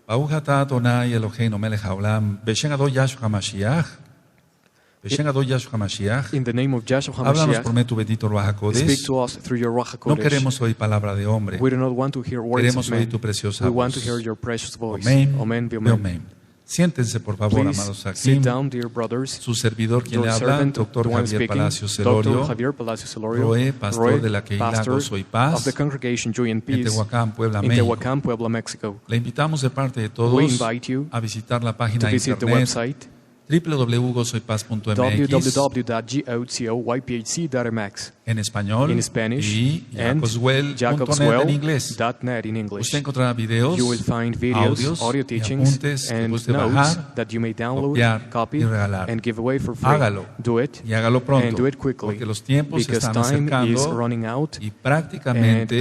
ברוך אתה אדוני אלוהינו מלך העולם, בשם גדול ישוע המשיח, בשם גדול ישוע המשיח, In the name of Yahshua háblanos HaMashiach, por medio tu bendito Ruach speak HaKodesh. to us through your Ruach No HaKodesh. queremos oír palabra de hombre, We do not want to hear words queremos of oír men. tu preciosa We want to voz. hear your precious voice. Amén, Amen. Be y amen. amén. Siéntense por favor, Please amados aquí. sit down, dear brothers. Su servidor quien Your le habla, servant, doctor the one Javier speaking, Palacios Dr. Celorio, Javier Palacios Celorio, Roe, pastor de la Keilah pastor Gozo y Paz, of the congregation Joy and en Peace Tehuacán, Puebla, in México. Tehuacán, Puebla, Mexico. Le invitamos de parte de We todos invite you a visitar la to página de visit the internet website www.gozoypaz.mx www.gocoypaz.mx en español in Spanish y and jacobswell.net en inglés. jacobswell.net in English. Usted encontrará videos, You will find videos, audios audio y teachings, apuntes que and guste notes bajar, that you may download, copiar copy, y regalar. and give away for free. Hágalo Do it, y hágalo pronto, and do it quickly, porque los tiempos se because están time is acercando running out, y and prácticamente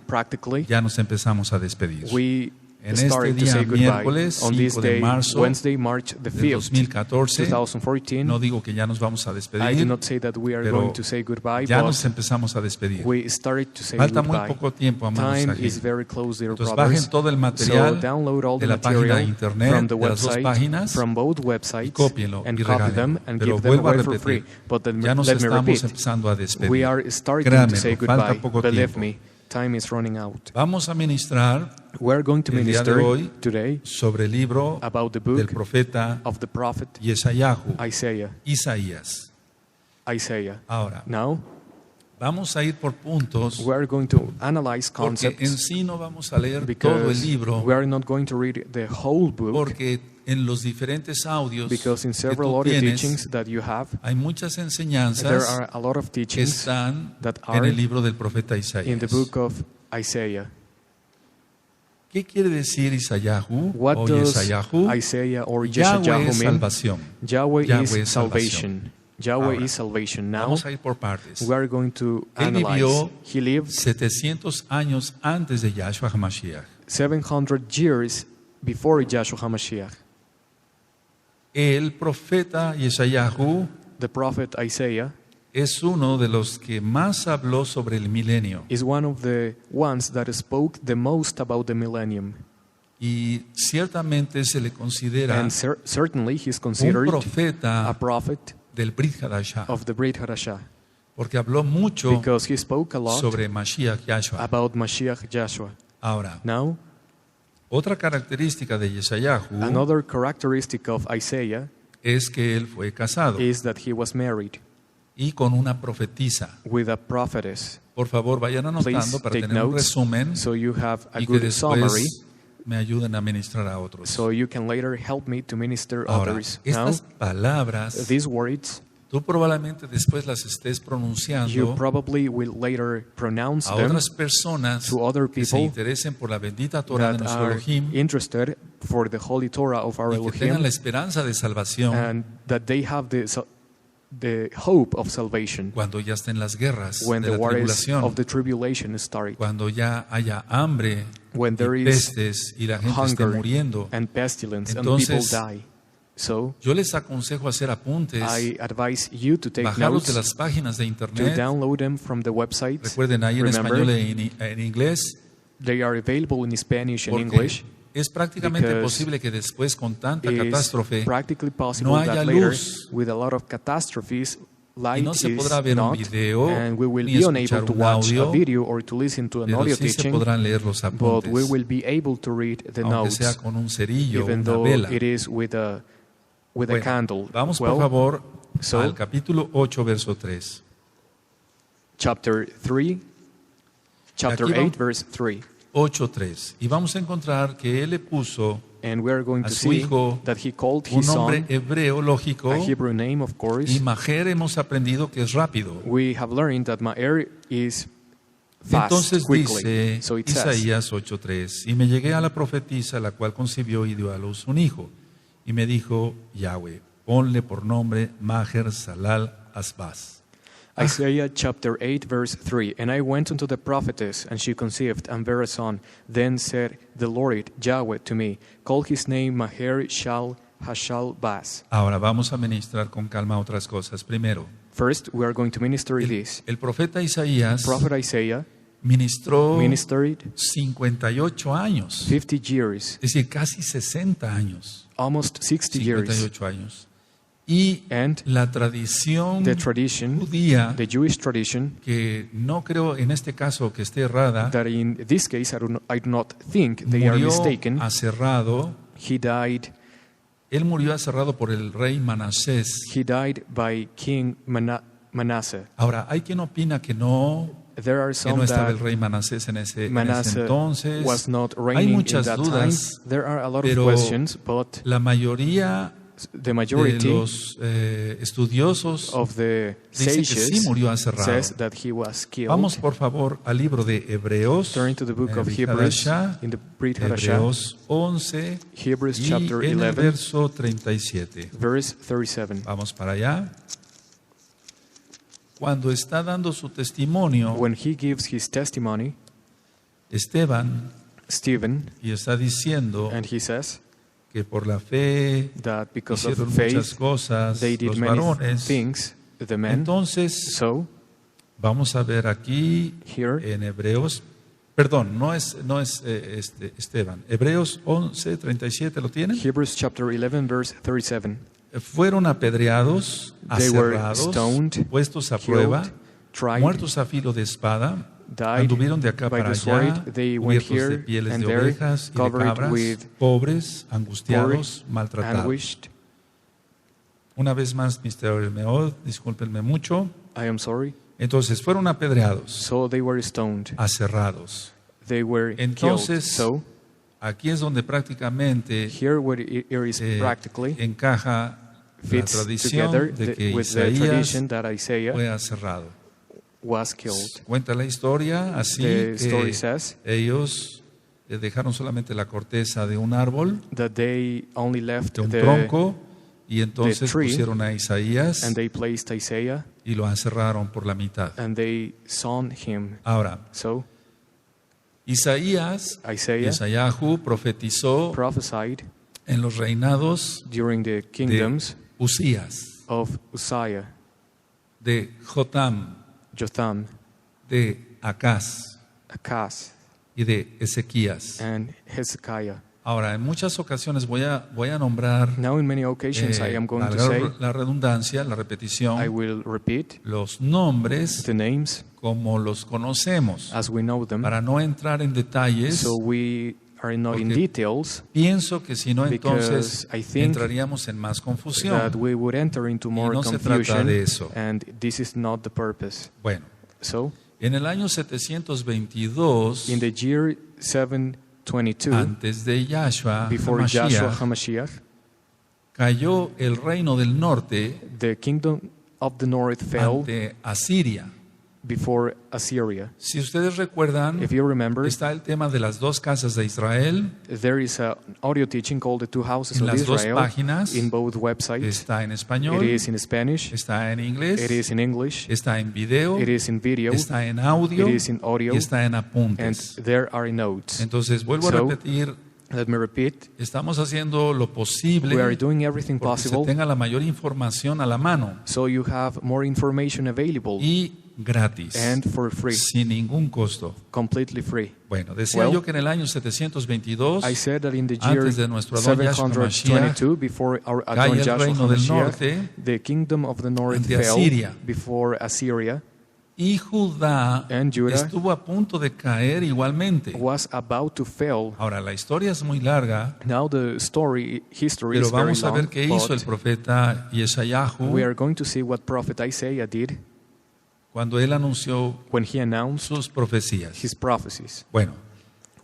practically ya nos empezamos a despedir. we En start este to día, say goodbye. miércoles On this 5 de day, marzo Wednesday, March the del 5th, 2014, 2014, no digo que ya nos vamos a I do despedir, not say that we are pero going to say goodbye, ya but nos empezamos a despedir. we started to say Falta muy goodbye. poco tiempo, amados Time aquí. is very close, dear Entonces bajen brothers. todo el So material download all de the la página de material internet, from the de las dos website, páginas, from both y websites, cópienlo and y copy regálenlo. them and Pero give them vuelvo a away for free. repetir, But then ya nos let me estamos repeat, empezando a we despedir. are starting to Créanmelo, say falta goodbye. poco Believe tiempo. me, time is running out. Vamos a ministrar We are going to el día de minister hoy today sobre el libro about the del book profeta of the prophet Yesayahu, Isaías. Ahora, Now, vamos a ir por puntos, we are going to analyze porque en concepts sí no vamos a leer todo el because libro, we are not going to read the whole book porque en los diferentes audios because in que several tú audio tienes, teachings that you have, hay muchas there enseñanzas are a lot of que teachings están that en are el libro del profeta in Isaías. the book of Isaiah. ¿Qué quiere decir Isayahu What o does Yesayahu? Isaiah or Yahweh Yeshayahu es mean? salvación. Yahweh Yahweh is es salvation. Yahweh Ahora, is salvation. Now, Vamos a ir por partes. we are going to Él analyze. vivió He lived 700 años antes de Yahshua HaMashiach. 700 years before Yahshua HaMashiach. El profeta Yesayahu The prophet Isaiah es uno de los que más habló sobre el milenio. is one of the ones that spoke the most about the millennium. Y ciertamente se le considera And certainly he is un considered a profeta prophet del Brit Hadashah, of the Brit Hadashah porque habló mucho because he spoke a lot sobre Mashiach Yahshua. about Mashiach Joshua. Ahora, Now, otra característica de Yesayahu another characteristic of Isaiah es que él fue casado is that he was married y con una profetisa. with a prophetess. Por favor, vayan Please anotando para take tener un notes resumen so you have a y que good summary después me ayuden a ministrar a otros. so you can later help me to minister Ahora, others. Now, estas palabras, these words, tú probablemente después las estés you pronunciando probably will later pronounce a them otras personas to other que se people interesen por la bendita Torah de that nuestro are Elohim interested for the holy Torah of our y que tengan Elohim la esperanza de salvación and that they have the hope of salvation cuando ya estén las guerras when de the la waters tribulación, of the tribulation start, cuando ya haya hambre when there y is pestes y la gente esté hunger muriendo. and pestilence and people Entonces, die. So Yo les aconsejo hacer apuntes, I advise you to take bajarlos de notes, las páginas de to internet. download them from the website. Recuerden, ahí en Remember, español y en inglés, they are available in Spanish and porque English. es prácticamente because posible que después con tanta It is catástrofe practically possible no haya that later, luz with a lot of catastrophes, y light no se is podrá ver un not, video and we will ni be unable escuchar to un watch audio, a video or to listen to an pero audio sí se teaching, podrán leer los but apuntes, we will be able to read the aunque notes, sea con un cerillo, even una though vela. it is with a Bueno, candle. vamos Well, por favor so- al capítulo 8, verso 3. chapter 3, chapter Aquí 8, verse 3. 8:3. Y vamos a encontrar que él le puso And we are going a to su see hijo that he called un his nombre son hebreo lógico, a Hebrew name, of course. y Majer hemos aprendido que es rápido. We have learned that Ma'er is fast, Entonces quickly. dice So it says, Isaías 8:3, y me llegué a la profetisa, la cual concibió y dio a luz un hijo. Y me dijo Yahweh, ponle por nombre Majer Salal Asbaz. Isaiah chapter 8, verse 3. And I went unto the prophetess, and she conceived, and bare a son. Then said the Lord Yahweh to me, call his name Maher Shal Hashal Baz. Ahora vamos a ministrar con calma otras cosas. Primero, First, we are going to minister this. el profeta Isaías Prophet Isaiah ministró ministered 58 años, 50 years, es decir, casi 60 años, almost 60 years. 58 años. Y And la tradición the tradition, judía, the Jewish tradition, que no creo en este caso que esté errada, that in this case I do not think they are murió mistaken. aserrado. He died Él murió aserrado por el rey Manasés. by King Manasseh. Ahora, hay quien opina que no There are que no some estaba that el rey Manasés en ese Manasseh entonces. was not Hay reigning in muchas that time. dudas, There are a lot of pero questions, but la mayoría the de majority los estudiosos of the dice que sí sages murió aserrado. says that he was killed. Vamos por favor al libro de Hebreos, Turn to the book of Brit Hebrews, Hadashah, in the Brit Hadashah, Hebreos 11 Hebrews y chapter en el 11, verso 37. verse 37. Vamos para allá. Cuando está dando su testimonio, When he gives his testimony, Esteban, Stephen, y está diciendo and he says que por la fe that because of hicieron muchas faith cosas they did los many varones. things, the men. Entonces, So vamos a ver aquí here, en Hebreos, perdón, no es Esteban. Hebreos 11, 37, ¿lo tienen? Hebrews chapter 11, verse 37. Fueron apedreados, They were aserrados, stoned, puestos a killed, prueba, tried, muertos a filo de espada, died anduvieron de acá by para the sword. allá, They went cubiertos de here pieles and de there, ovejas y de covered cabras, with pobres, angustiados, maltratados. anguished. Una vez más, Mr. Meod, discúlpenme mucho. I am sorry. Entonces, fueron apedreados, So they were stoned. aserrados. They were killed. Entonces, So aquí es donde prácticamente here where it is practically encaja la fits tradición together de que with the Isaías tradition that Isaiah fue aserrado. was killed. Cuenta la historia así The story que says ellos dejaron solamente la corteza de un árbol, that they only left de un the tronco, y entonces tree, pusieron a Isaías and they placed Isaiah y lo aserraron por la mitad. and they sawn him. Ahora, So Isaías, Isaiah Isayahu profetizó prophesied en los reinados during the de kingdoms Usías, of Uzziah, de Jotam, Jotham, de Acaz Akaz, y de Ezequías. and Hezekiah. Ahora, en muchas ocasiones voy a nombrar, Now in many occasions I am going to valga say, la redundancia, la I repetición, will repeat los nombres the names como los conocemos, as we know them, para no entrar en detalles. so we are not in Porque details, Pienso que si no, entonces because I think entraríamos en más that confusión. we would enter into more no se trata confusion, de eso. and this is not the purpose. Bueno, So, en el año 722, in the year 722, antes de Yahshua before Joshua HaMashiach, HaMashiach, cayó el reino del norte the kingdom of the north fell ante Asiria. before Assyria. Si ustedes recuerdan, If you remember, está el tema de las dos casas de Israel, there is an audio teaching called The Two Houses en of las dos Israel páginas, in both websites. está en It español, is in Spanish, está en inglés, it is in English, está en video, it is in video, está en audio it is in audio, y está en and apuntes. there are notes. Entonces, vuelvo a So, repetir, Let me repeat, estamos haciendo lo posible we are doing everything porque se possible tenga la mayor información a la mano so you have more information available y gratis, and for free, sin ningún costo. completely free. Bueno, decía Well, yo que en el año 722, I said that in the year antes de nuestro Adón Yahshua Mashiach, 722, before our cae Adon el Joshua reino del HaMashiach, norte the kingdom of the north ante fell Asiria. before Assyria, y Judá and Judah estuvo a punto de caer igualmente. was about to fail. Ahora, la historia es muy larga, Now the history pero is very vamos a ver long, qué hizo el but profeta Yeshayahu we are going to see what prophet Isaiah did cuando él anunció when he announced sus profecías. his prophecies. Bueno,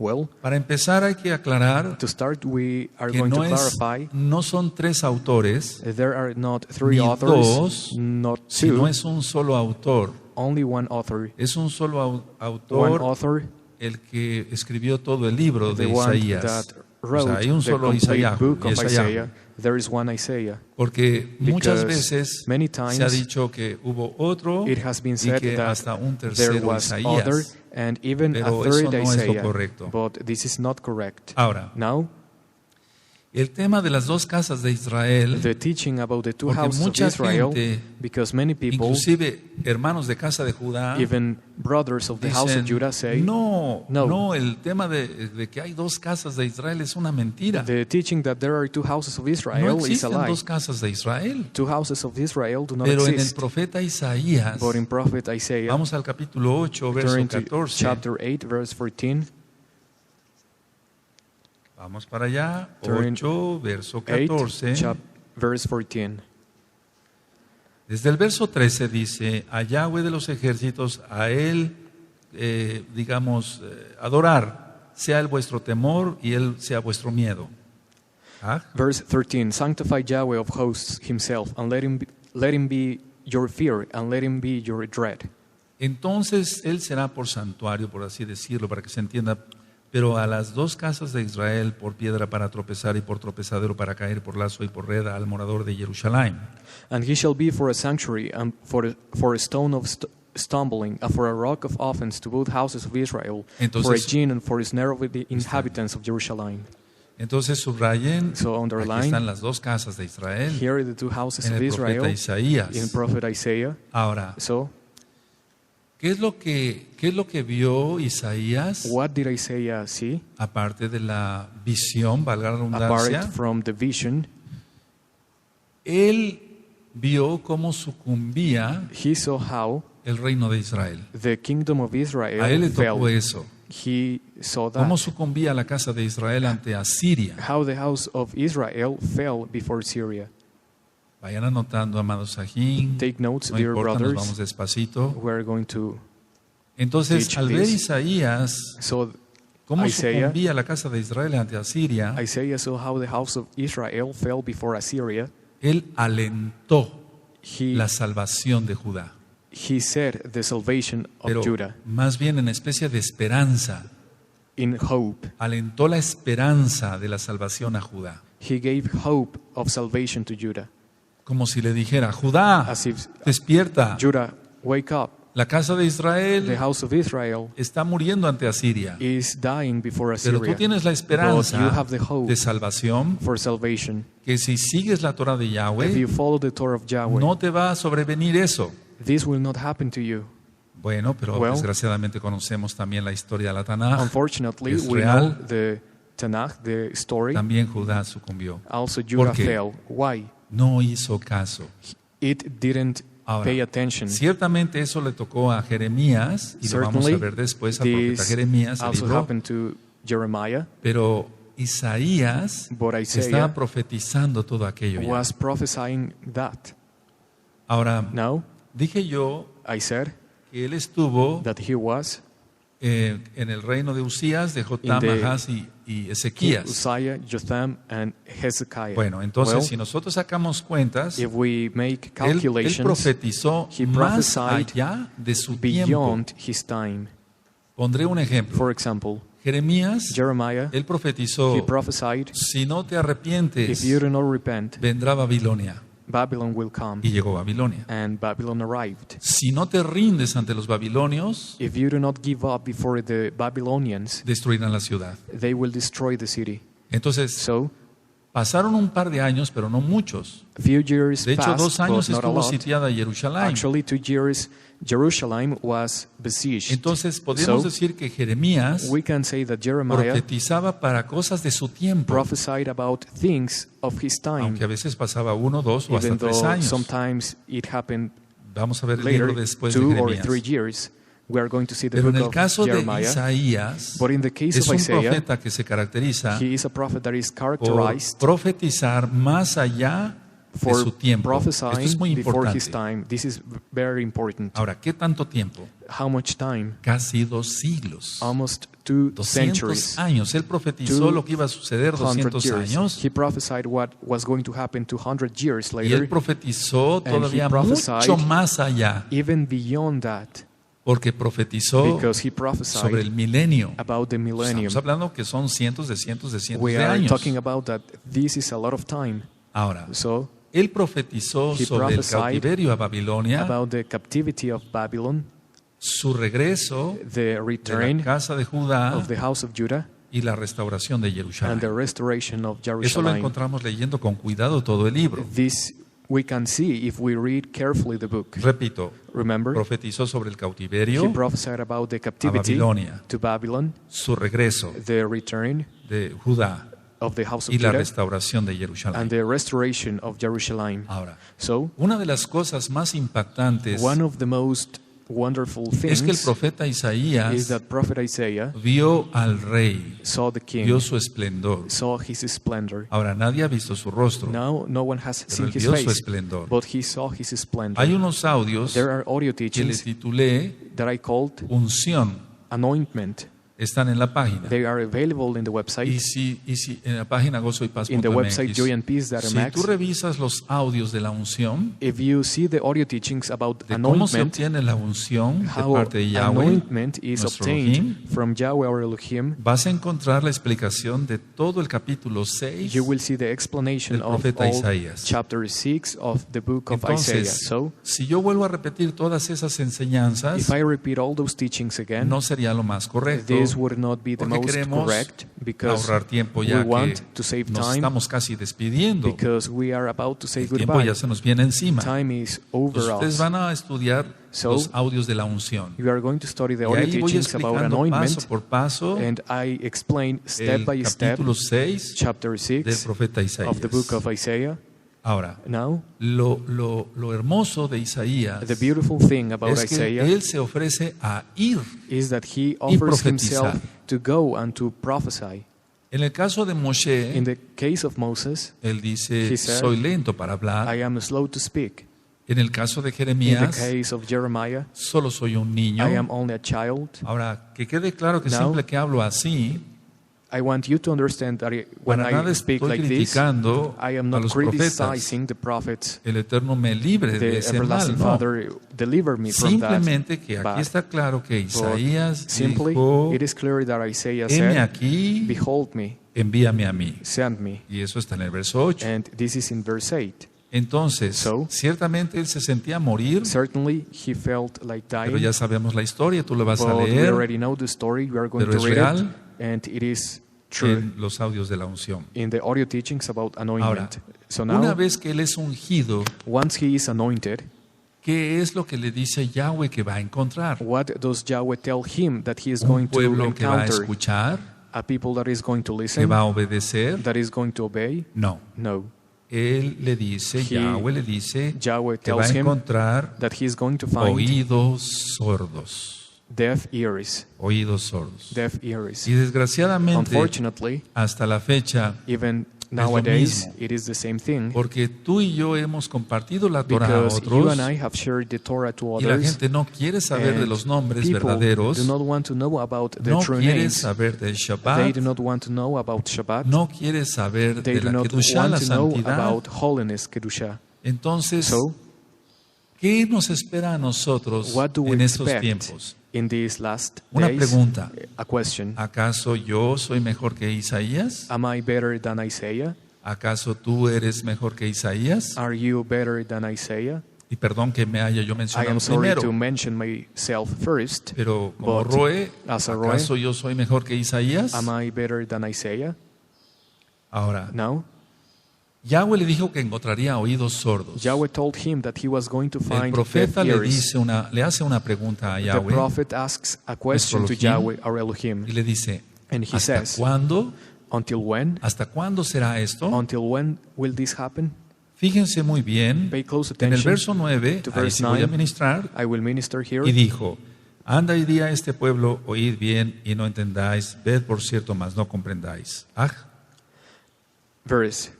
Well, para empezar hay que aclarar to start, we are que going to clarify no son tres autores, there are not three ni authors, dos, not sino two, es un solo autor. only one author. Es un solo One autor author, el que escribió todo el libro de the one Isaías. that O wrote sea, hay un the solo complete Isaías, book of Yeshayahu. Isaiah. There is one Isaiah. Porque muchas Because veces many se ha times dicho que hubo otro it has been y said que that hasta un there tercero was other Isaías. and even Pero a eso third no es lo Isaiah. correcto. But this is not correct. Ahora, Now, El tema de las dos casas de Israel, the teaching about the two porque houses of mucha Israel, gente, because many people, inclusive hermanos de casa de Judá, even brothers of the house of dicen, Judah, say, no, No. el tema de que hay dos casas de Israel es una mentira. the teaching that there are two houses of No Israel is a existen lie. dos casas de Israel. Two houses of Israel do not Pero en el exist. profeta Isaías, But in prophet Isaiah, vamos al capítulo 8, verso turn to 14. chapter 8, verse 14, Vamos para allá, Turn 8, verso 8, 14. verse 14. Desde el verso 13 dice, a Yahweh de los ejércitos, a Él, adorar, sea el vuestro temor y Él sea vuestro miedo. ¿Ah? Verse 13, sanctify Yahweh of hosts himself, and let him be your fear, and let him be your dread. Entonces Él será por santuario, por así decirlo, para que se entienda, pero a las dos casas de Israel por piedra para tropezar y por tropezadero para caer, por lazo y por red al morador de Jerusalén. And he shall be for a sanctuary, and for a stone of stumbling, and for a rock of offense to both houses of Israel, for a Entonces, gin and for a snare of the inhabitants of Jerusalem. entonces subrayen, So aquí underline, están las dos casas de Israel here are the two houses en of el Israel profeta Isaías. in prophet Isaiah. Ahora, So, ¿qué es lo que vio Isaías? what did Isaiah see? Aparte de la visión, valga la redundancia, Apart from the vision, él vio cómo sucumbía he saw how el reino de Israel. the kingdom of A él Israel le fell. tocó eso. He saw Cómo that. sucumbía la casa de Israel ante Asiria. How the house of Israel fell before Syria. Vayan anotando, amados Sajín. Take notes, No dear importa, nos brothers. vamos despacito. We're going to. Entonces, teach al ver this. Isaías So cómo Isaiah- sucumbía la casa de Israel ante Asiria, Isaiah saw how the house of Israel fell before Assyria. él alentó He la salvación de Judá. said the salvation of Pero Judah más bien en especie de esperanza. in hope. Alentó la esperanza de la salvación a Judá. He gave hope of salvation to Judah, Como si le dijera, Judá, as if despierta. Judah, wake up. La casa de The Israel house of Israel está muriendo ante Asiria. is dying before Pero tú Assyria. tienes la But you esperanza have the hope de salvación for salvation. que si sigues la Torah de If Yahweh, you follow the Torah of Yahweh, no te va a sobrevenir eso. this will not happen to you. Bueno, pero Well, desgraciadamente conocemos también la historia de la Tanaj. Unfortunately, es we real. know the Tanakh, the story. También Judá sucumbió. Also, Judah qué? fell. Why? No hizo caso. It didn't Ahora, pay attention. ciertamente eso le tocó a Jeremías, y lo vamos a ver después al profeta this Jeremías, el also libro, happened to Jeremiah, pero Isaías but estaba Isaiah profetizando todo aquello ya. was prophesying that. Ahora, Now, dije yo I said que él estuvo that he was en el reino de Usías, de Jotam, In the Ahaz y King Ezequías. Uzziah, Jotham, and Hezekiah. Bueno, entonces Well, si nosotros sacamos cuentas, if we make él calculations profetizó he más prophesied allá de su tiempo. beyond his time. Pondré un ejemplo. For example, Jeremías, Jeremiah, él profetizó, he prophesied, si no te if arrepientes, you do not repent, vendrá Babilonia. Babylon will come. Y llegó Babilonia. And Babylon arrived. Si no te rindes ante los babilonios, If you do not give up before the Babylonians, destruirán la ciudad. they will destroy the city. Entonces, So, pasaron un par de años, pero no muchos. a few years De hecho, 2 passed, años but not a estuvo lot. sitiada Jerusalén. Actually, 2 years, Jerusalem was besieged. Entonces, podemos So, decir que Jeremías we can say that Jeremiah profetizaba para cosas de su tiempo, prophesied about things of his time, aunque a veces pasaba 1, 2 o hasta even 3 though años. sometimes it happened Vamos a ver el libro later, después de 2 or Jeremías. 3 years. We are going to see the Pero en book el of caso de Jeremiah. Isaías, But in the case es of un Isaiah, profeta que se caracteriza he is a prophet that is por characterized profetizar más allá de for su tiempo. Esto es prophesying muy before his importante. time. This is very important. Ahora, ¿qué tanto tiempo? How much time? Casi 2 siglos. Almost 2 200 centuries. años. Él profetizó lo que iba a suceder 200 200 years. años. He prophesied what was going to happen 200 years Y later, él profetizó he todavía prophesied mucho más allá, even beyond that, porque profetizó because he sobre prophesied el milenio. about the millennium. Estamos hablando que son cientos de We de are años. talking about that this is a lot of time. Ahora, So, él profetizó He sobre el prophesied cautiverio a Babilonia, about the captivity of Babylon, su regreso the de return la casa de Judá of the house of Judah, y la restauración de and Jerusalén. the restoration of Eso lo Jerusalem. encontramos leyendo con cuidado todo el libro. This we can see if we read carefully the book. Repito, Remember, profetizó sobre el he cautiverio, prophesied about the a captivity Babilonia, to Babylon, su regreso the return de Judá of the house of y la Judah, restauración de and Jerusalén. the restoration of Jerusalem. Ahora, So, una de las cosas más impactantes one of the most wonderful es que el things profeta is Isaías that prophet Isaiah vio al rey, saw the king, vio su esplendor. saw his splendor. Ahora, nadie ha visto su rostro, Now, no one has pero seen él his vio su face, esplendor. but he saw his splendor. Hay unos audios There are audio que le teachings titulé that I called Unción. anointment. Están en la página. They are available in the website, Y si en la página gozoypaz.mx, in the website si joyandpeace.mx. tú revisas los audios de la unción, If you see the audio teachings about de cómo se anointment, obtiene la unción de how parte de Yahweh, anointment is nuestro obtained Elohim, from Yahweh or Elohim, vas a encontrar la explicación de todo el capítulo 6 you will see the explanation del of profeta all Isaías. chapter 6 of the book of Isaiah. Entonces, So, si yo vuelvo a repetir todas esas enseñanzas, if I repeat all those teachings again, no sería lo más correcto, this would not be the porque most queremos correct, because ahorrar tiempo we ya want que to save nos time, estamos casi despidiendo. because we are about to say El tiempo goodbye. ya se nos viene encima. Time is over Entonces, ustedes us. van a estudiar So, los audios de la unción. We are going to study the Y audio ahí voy teachings about explicando anointment, paso por paso and I explain step el by step capítulo 6 chapter del 6 profeta Isaías. of the book of Isaiah. Ahora, Now, lo hermoso de Isaías the beautiful thing about es que Isaiah él se ofrece a ir. is that he offers profetizar. himself to go and to prophesy. En el caso de In Moshe, the case of Moses, él dice, he said, soy lento para hablar. I am slow to speak. En el caso de In the Jeremías, case of Jeremiah, solo soy un niño. I am only a child. Ahora, que quede claro que Now, siempre que hablo así, I want you to understand that when para nada I speak estoy like this, criticando I am a not los profetas. criticizing the prophets. El Eterno me libre de The ese mal, everlasting no. Father deliver me from that. Simplemente que aquí But está claro que Isaías simply, dijo, it is clear that Isaiah heme said, aquí, behold me, envíame a mí. send me. Y eso está en el verso 8. And this is in verse 8. Entonces, So, ciertamente él se sentía morir, Certainly he felt like pero dying, ya sabemos la historia, tú lo vas a but we leer already know the story. We are going pero to es read real it, and it is true en los audios de la unción. in the audio teachings about Ahora, anointment. So una now, vez que él es ungido, once he is anointed, ¿qué es lo que le dice Yahweh que va a encontrar? what does Yahweh tell him that he is Un going to pueblo que va a encounter? escuchar, A people that is going to que listen, va a obedecer. that is going to obey? No. No. Él le dice, Yahweh le dice Yahweh que va a tells him encontrar that he is going to find oídos sordos. deaf ears. Oídos sordos. Deaf ears. Y desgraciadamente, Unfortunately, hasta la fecha, even lo nowadays, mismo. it is the same thing, porque tú y yo hemos compartido la Torah a because you otros and I have shared the Torah to y la others, gente no quiere saber de and los nombres people verdaderos, do not want to know about the no true quiere names. saber del They Shabbat, do not want to know about Shabbat. no quiere saber They de do la not Kedushá, la want to know santidad. about holiness, Kedusha. Entonces, So, ¿qué nos espera a nosotros what do we en estos expect tiempos? in these last Una days? pregunta. A question. ¿Acaso yo soy mejor que Isaías? Am I better than Isaiah? ¿Acaso tú eres mejor que Isaías? Are you better than Isaiah? Y perdón que me haya yo I mencionado am sorry primero, to mention myself first. pero como but Roe, as a Roe, ¿acaso yo soy mejor que Isaías? Am I better than Isaiah? Ahora, No. Yahweh le dijo que encontraría oídos sordos. Yahweh told him that he was going to El find profeta deaf le ears. le hace una pregunta a The Yahweh prophet asks a question to Elohim, Yahweh, our Elohim. y le dice, And he ¿hasta says, cuándo? Until when? ¿Hasta cuándo será esto? Until when will this happen? Fíjense muy bien, Pay close en el attention. verso 9, to ahí verse sí voy a 9. ministrar, I will minister here. y dijo, anda y di a este pueblo, oíd bien y no entendáis, ved por cierto, mas no comprendáis. Verse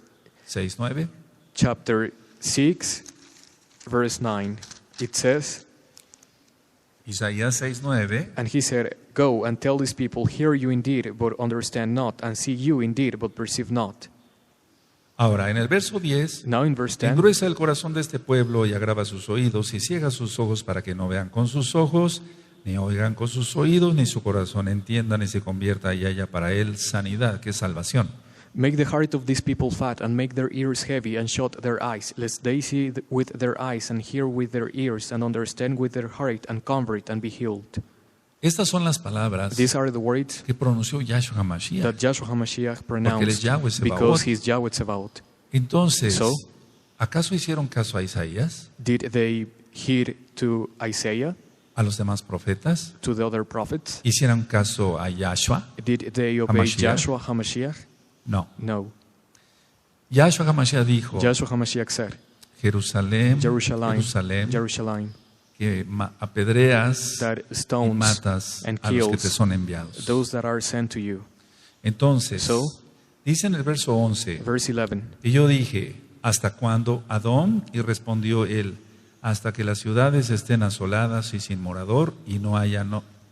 6:9. chapter 6, verse 9. It says, Isaías 6:9. And he said, Go and tell these people, hear you indeed, but understand not, and see you indeed, but perceive not. Ahora, en el verso 10, Now in verse 10, endurece el corazón de este pueblo y agrava sus oídos y ciega sus ojos para que no vean con sus ojos, ni oigan con sus oídos, ni su corazón entienda, ni se convierta y haya para él sanidad, que es salvación. make the heart of these people fat, and make their ears heavy, and shut their eyes, lest they see with their eyes, and hear with their ears, and understand with their heart, and convert, and be healed. Estas son las palabras These are the words que pronunció Yahshua HaMashiach. that Joshua HaMashiach Porque él es pronounced Yahweh Sebaot. because he is Yahweh Tsebaot. Entonces, So, ¿acaso hicieron caso a Isaías, did they heed to Isaiah, a los demás profetas? to the other prophets? ¿Hicieron caso a Yahshua? Did they obey HaMashiach? Joshua HaMashiach? No. No. Yahshua HaMashiach dijo, Joshua HaMashiach said, Jerusalén, Jerusalem, Jerusalén, Jerusalem, que apedreas that y stones matas and a los que te kills son enviados. those that are sent to you. Entonces, So, dice en el verso 11, verse 11, y yo dije, ¿hasta cuándo, Adón? Y respondió él, hasta que las ciudades estén asoladas y sin morador, y no haya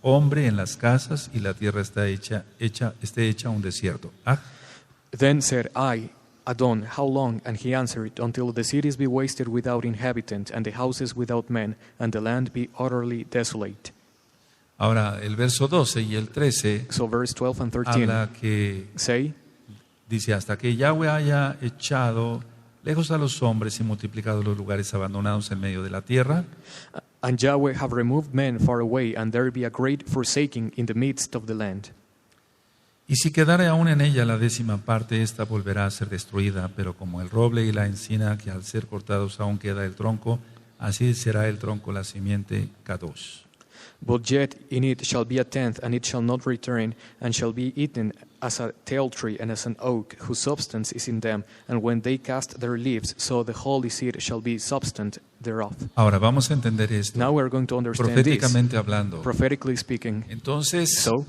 hombre en las casas, y la tierra esté hecha un desierto. Ah, Then said I, Adon, how long? And he answered, until the cities be wasted without inhabitant, and the houses without men, and the land be utterly desolate. ahora, el verso 12 y el 13 So verse 12 and 13 habla que say, dice, hasta que Yahweh haya echado lejos a los hombres y multiplicado los lugares abandonados en medio de la tierra, and Yahweh have removed men far away, and there be a great forsaking in the midst of the land. y si quedare aún en ella la 10ª parte, esta volverá a ser destruida, pero como el roble y la encina, que al ser cortados aún queda el tronco, así será el tronco, la simiente, Kadosh. But yet in it shall be a tenth, and it shall not return, and shall be eaten as a tall tree and as an oak, whose substance is in them. And when they cast their leaves, so the holy seed shall be substance thereof. Ahora vamos a entender esto, Now we are going to understand this, proféticamente hablando. prophetically speaking. Entonces, So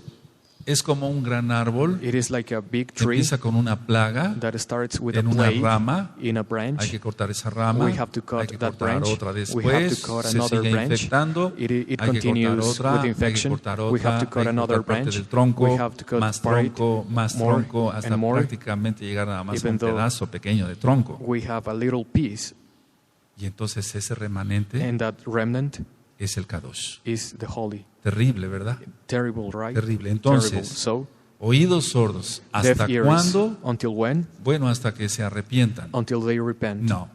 es como un gran árbol it is like a big que tree empieza con una plaga that starts with a en una blade rama. in a Hay branch. que cortar esa rama, We have to cut hay que that cortar branch. otra We have después, to cut se another sigue branch. infectando, It hay que continues cortar otra, with hay que infection. cortar We have otra, to cut hay que another cortar parte branch. del tronco, We have to cut más part, tronco, más more tronco, hasta and more, prácticamente llegar nada más a even un though pedazo pequeño de tronco. We have a little piece, Y entonces ese remanente and that remnant es el Kadosh. is the holy. Terrible, ¿verdad? Terrible, right? Terrible. Terrible. Entonces, So, oídos sordos, deaf ¿hasta ears, cuándo? until when? Bueno, hasta que se arrepientan. Until they repent. No.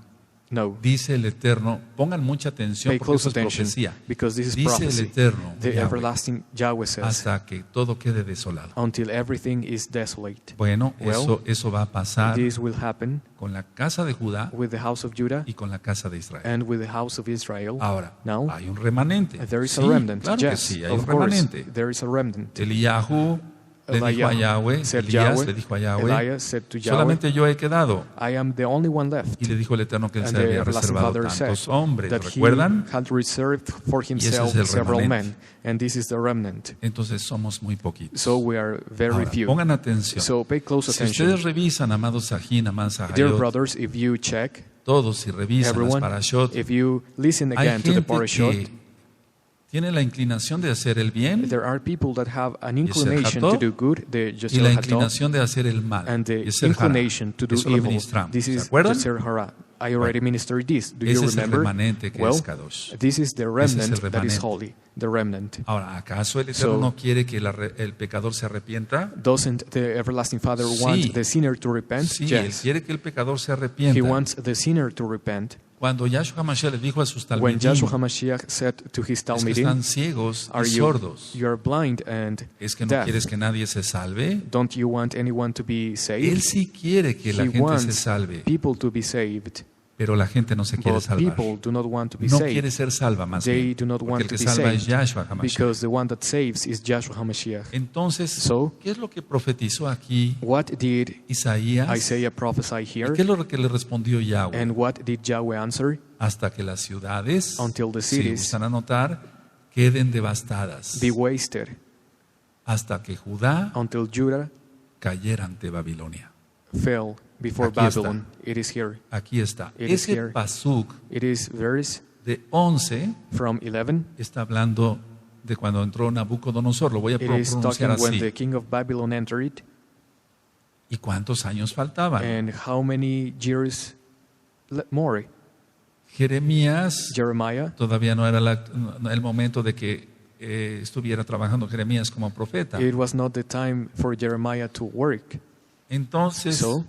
No. Dice el Eterno, pongan mucha atención Pay porque close eso es attention, profecía. because this is Dice el prophecy. Eterno, The Yahweh, everlasting Yahweh says, hasta que todo quede desolado. until everything is desolate. Bueno, Well, eso va a pasar This will happen con la casa de Judá with the house of Judah y con la casa de Israel. and with the house of Israel. Ahora, Now, hay un remanente. there is Sí, a remnant. claro que Yes, sí, hay of un course, remanente. there is a remnant. Eliyahu le dijo a Yahweh, said Elías Yahweh, le dijo a Yahweh, Elias said to Yahweh, solamente yo he quedado. I am the only one left. Y le dijo el Eterno que él And se the había everlasting reservado Father said tantos hombres, that he ¿recuerdan? had reserved for himself el several remanente. men, and this is the remnant. Entonces somos muy poquitos. So we are very Ahora, few. pongan atención. So pay close Si attention. ustedes revisan, amados Sajín, amados Dear Sahayot, brothers, if you check, todos si revisan las everyone, parashot, if you listen hay again to the gente parashot, que tiene la inclinación de hacer el bien there are people that have an Yesher inclination to Hatov, do good, the y Yesher la Hatov, inclinación de hacer el mal. and the Yesher Hara. inclination to do Eso lo evil. ministramos. This ¿Se is acuerdan? Yesher Hara. I already ministered this. Do you Ese es el remember? remanente que Well, es Kadosh. this is the Ese es el remnant that is remanente. holy, the remnant. Ahora, ¿acaso el Eterno So- no quiere que el pecador se arrepienta? Doesn't the everlasting Father Sí. want the sinner to repent? Sí, Él Yes. quiere que el pecador se He arrepienta. wants the sinner to repent. Cuando Yahshua HaMashiach le dijo a sus When talmidim, Joshua HaMashiach said to his es que Talmidim, están ciegos are y you, sordos. you are blind and ¿Es que no deaf. quieres que nadie se salve? Don't you want anyone to be Él saved? sí quiere que la He gente se wants salve, people to be saved, pero la gente no se quiere but salvar. people do not want to be No saved. quiere ser salva más They bien, do not porque want el to que be salva es saved Yahshua HaMashiach. because the one that saves is Joshua HaMashiach. Entonces, So, ¿qué es lo que profetizó aquí what did Isaías? Isaiah prophesy ¿Y here? qué es lo que le respondió Yahweh? And what did Yahweh answer? Hasta que las ciudades, Until the si cities gustan anotar, queden devastadas, be wasted, hasta que Judá until Judah cayera ante Babilonia. fell before Aquí está. Babylon. It is here. Aquí está. It is Ese here. pasuk It is verse de 11 from 11. está hablando de cuando entró Nabucodonosor. Lo voy a It is talking pronunciar when así. the king of Babylon entered ¿Y cuántos años faltaban? and how many years more? Jeremías, Jeremiah, todavía no era el momento de que estuviera trabajando Jeremías como profeta. it was not the time for Jeremiah to work. Entonces, So,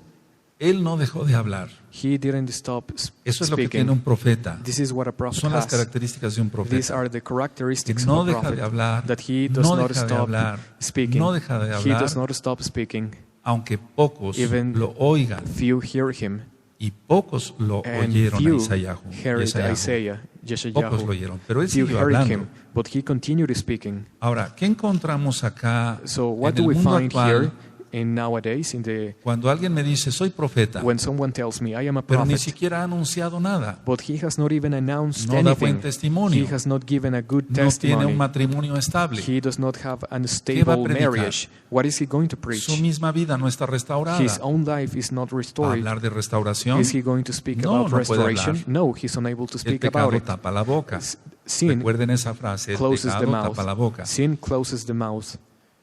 él no dejó de hablar. He didn't stop Eso es lo que speaking. tiene un profeta. This is what a prophet Son las has. características de un These profeta. are the Que characteristics no of a deja prophet. de hablar, That he does no not deja de stop hablar, speaking. no deja de He hablar, does not stop speaking. aunque pocos Even lo oigan. Few hear him, Y pocos lo and oyeron a few Isaías. heard Isaiah, Pocos lo Yeshayahu. oyeron, pero él Few siguió heard hablando. him, but he continued speaking. Ahora, ¿qué encontramos acá So what en do el we mundo find actual? here in nowadays Cuando alguien me dice, soy profeta, when someone tells me I am a pero ni prophet, siquiera ha anunciado nada, but he has not even announced no da buen anything. testimonio, He has not given a good no tiene testimony. un matrimonio estable, He does not have a va a stable predicar? marriage. What is he going to preach? su misma vida no está restaurada. His own life is not ¿Va a restored. hablar de restauración? Is he going to speak No, about no puede restoration? hablar. No, he's unable to El speak pecado about it. tapa la boca. Sin Recuerden esa frase, el closes the pecado tapa la boca. mouth. Sin closes the mouth.